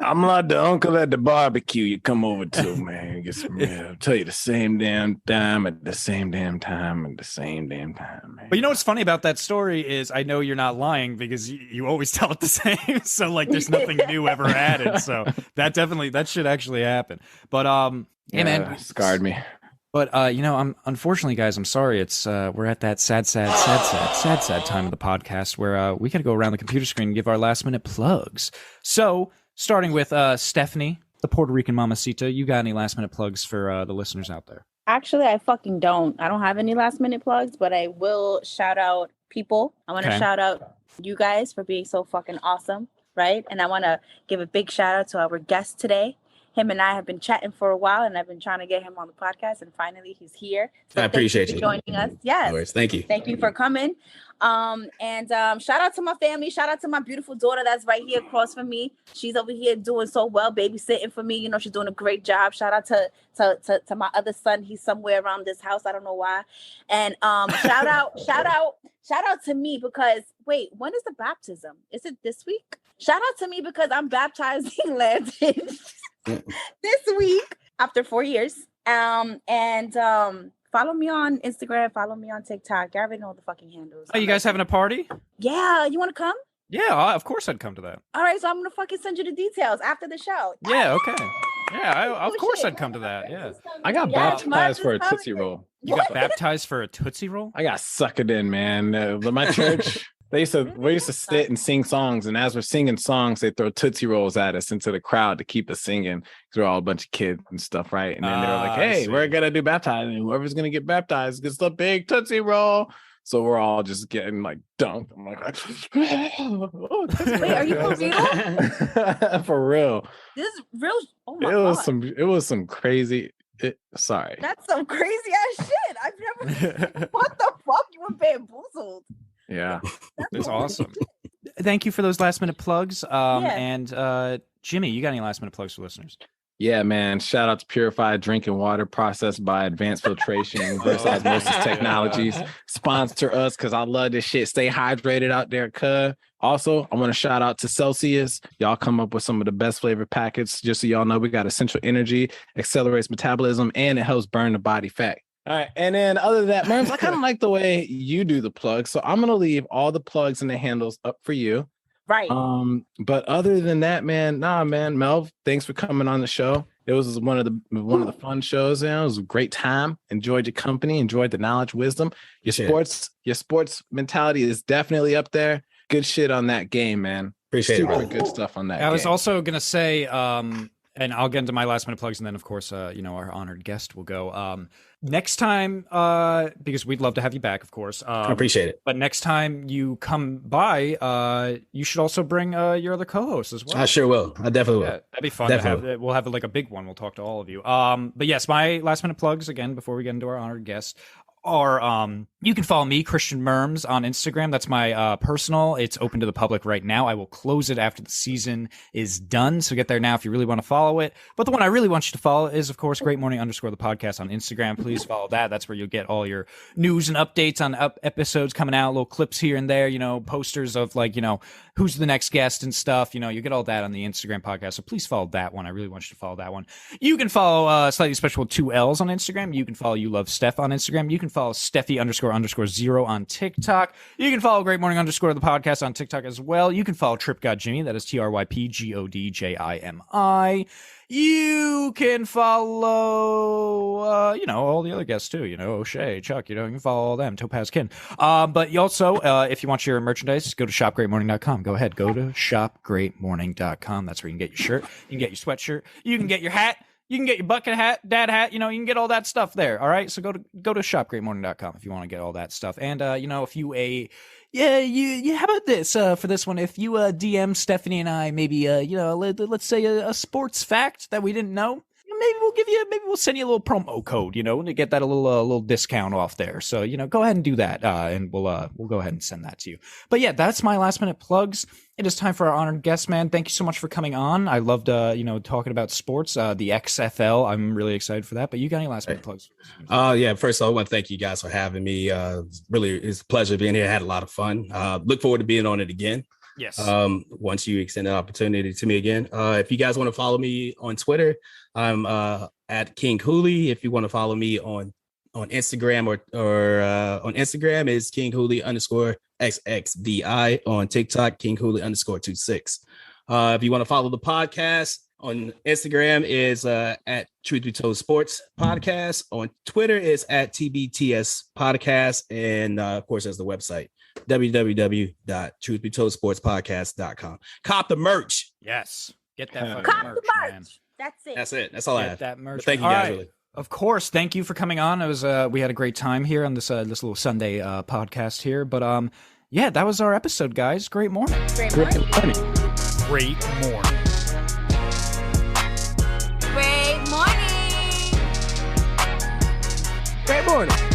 Speaker 3: I'm like the uncle at the barbecue you come over to, man. Get some rib. Tell you the same damn time at the same damn time at the same damn time, man.
Speaker 1: But you know what's funny about that story is I know you're not lying, because you always tell it the same. So like there's nothing new ever added. So that should actually happen. But yeah, man,
Speaker 3: scarred me.
Speaker 1: But I'm unfortunately, guys, I'm sorry. It's we're at that sad time of the podcast where we got to go around the computer screen and give our last minute plugs. So starting with Stephanie, the Puerto Rican mamacita, you got any last minute plugs for the listeners out there?
Speaker 2: Actually, I fucking don't. I don't have any last minute plugs, but I will shout out people. I want to shout out you guys for being so fucking awesome, right? And I want to give a big shout out to our guest today. Him and I have been chatting for a while, and I've been trying to get him on the podcast, and finally he's here. So
Speaker 4: I appreciate you
Speaker 2: joining us. Yes.
Speaker 4: No worries. Thank you.
Speaker 2: Thank you for coming. And shout out to my family. Shout out to my beautiful daughter that's right here across from me. She's over here doing so well, babysitting for me. You know, she's doing a great job. Shout out to my other son. He's somewhere around this house. I don't know why. And shout out to me because wait, when is the baptism? Is it this week? Shout out to me because I'm baptizing Landon this week after 4 years. Follow me on Instagram. Follow me on TikTok. I already know the fucking handles.
Speaker 1: Are you guys having a party?
Speaker 2: Yeah. You want to come?
Speaker 1: Yeah, of course I'd come to that.
Speaker 2: All right. So I'm going to fucking send you the details after the show.
Speaker 1: Yeah. Okay. Yeah. Of course I'd come to that. Yeah.
Speaker 3: I got baptized for a Tootsie Roll.
Speaker 1: You got baptized for a Tootsie Roll?
Speaker 3: I got suckered in, man. My church... We used to sit and sing songs, and as we're singing songs, they throw Tootsie Rolls at us into the crowd to keep us singing, because we're all a bunch of kids and stuff, right? And then they were like, hey, we're going to do baptizing. Whoever's going to get baptized gets the big Tootsie Roll. So we're all just getting like dunked. I'm like, oh,
Speaker 2: wait, are you for real?
Speaker 3: For real.
Speaker 2: This is real. Oh my God.
Speaker 3: It was some crazy. Sorry.
Speaker 2: That's some crazy ass shit. I've never. What the fuck? You were bamboozled.
Speaker 3: Yeah.
Speaker 1: That's awesome. Thank you for those last minute plugs. And Jimmy, you got any last minute plugs for listeners?
Speaker 3: Yeah, man. Shout out to purified drinking water processed by advanced filtration, reverse osmosis technologies. Sponsor us because I love this shit. Stay hydrated out there, cuz. Also, I want to shout out to Celsius. Y'all come up with some of the best flavored packets. Just so y'all know, we got essential energy, accelerates metabolism, and it helps burn the body fat. All right. And then other than that, Merms, I kind of like the way you do the plugs. So I'm going to leave all the plugs and the handles up for you.
Speaker 2: Right.
Speaker 3: But other than that, man, Melv, thanks for coming on the show. It was one of the fun shows. You know, it was a great time. Enjoyed your company, enjoyed the knowledge, wisdom. Your sports mentality is definitely up there. Good shit on that game, man.
Speaker 4: Appreciate
Speaker 3: Super
Speaker 4: it.
Speaker 3: Good stuff on that.
Speaker 1: I was also gonna say, And I'll get into my last minute plugs, and then of course, our honored guest will go. Next time, because we'd love to have you back, of course.
Speaker 4: I appreciate it.
Speaker 1: But next time you come by, you should also bring your other co-host as well.
Speaker 4: I sure will. I definitely will.
Speaker 1: Yeah, that'd be fun. To have, we'll have like a big one. We'll talk to all of you. But yes, my last minute plugs again before we get into our honored guest. Or you can follow me, Christian Merms, on Instagram. That's my personal. It's open to the public right now. I will close it after the season is done. So get there now if you really want to follow it. But the one I really want you to follow is, of course, Great Morning _ the podcast on Instagram. Please follow that. That's where you'll get all your news and updates on episodes coming out, little clips here and there, posters of who's the next guest and stuff. You get all that on the Instagram podcast. So please follow that one. I really want you to follow that one. You can follow Slightly Special with 2 L's on Instagram. You can follow You Love Steph on Instagram. You can follow Steffi __0 on TikTok. You can follow Great Morning _ the podcast on TikTok as well. You can follow Trip God Jimmy. That is TRYPGODJIMI. You can follow, all the other guests too, O'Shea, Chuck, you can follow all them, Topaz Kin. But you also, if you want your merchandise, go to shopgreatmorning.com. Go ahead, go to shopgreatmorning.com. That's where you can get your shirt, you can get your sweatshirt, you can get your hat, you can get your bucket hat, dad hat, you can get all that stuff there. All right. So go to shopgreatmorning.com if you want to get all that stuff. And, if you how about this, for this one, if you, DM Stephanie and I, maybe, let's say a sports fact that we didn't know, maybe we'll send you a little promo code, to get that a little discount off there. So, go ahead and do that. And we'll go ahead and send that to you. But yeah, that's my last minute plugs. It is time for our honored guest, man. Thank you so much for coming on. I loved, talking about sports, the XFL. I'm really excited for that. But you got any last minute plugs?
Speaker 4: Yeah. First of all, I want to thank you guys for having me. Really, it's a pleasure being here. I had a lot of fun. Look forward to being on it again.
Speaker 1: Yes.
Speaker 4: Once you extend the opportunity to me again. If you guys want to follow me on Twitter, I'm at King Hulie. If you want to follow me on Instagram or on Instagram is King Hulie _XXVI. On TikTok, King Hulie _26. If you want to follow the podcast on Instagram is at Truth Be Told Sports Podcast. On Twitter is at TBTS Podcast. And of course, there's the website, www.truthbetoldsportspodcast.com. Cop the merch.
Speaker 1: Yes. Get that
Speaker 2: Cop
Speaker 1: merch,
Speaker 2: the merch.
Speaker 1: man.
Speaker 2: That's it.
Speaker 4: That's it. That's all I have.
Speaker 1: That merch.
Speaker 4: But thank you
Speaker 1: All
Speaker 4: guys.
Speaker 1: right.
Speaker 4: Really.
Speaker 1: Of course. Thank you for coming on. It was we had a great time here on this little Sunday podcast here. But yeah, that was our episode, guys. Great morning.
Speaker 2: Great morning.
Speaker 1: Great morning.
Speaker 2: Great morning.
Speaker 3: Great morning.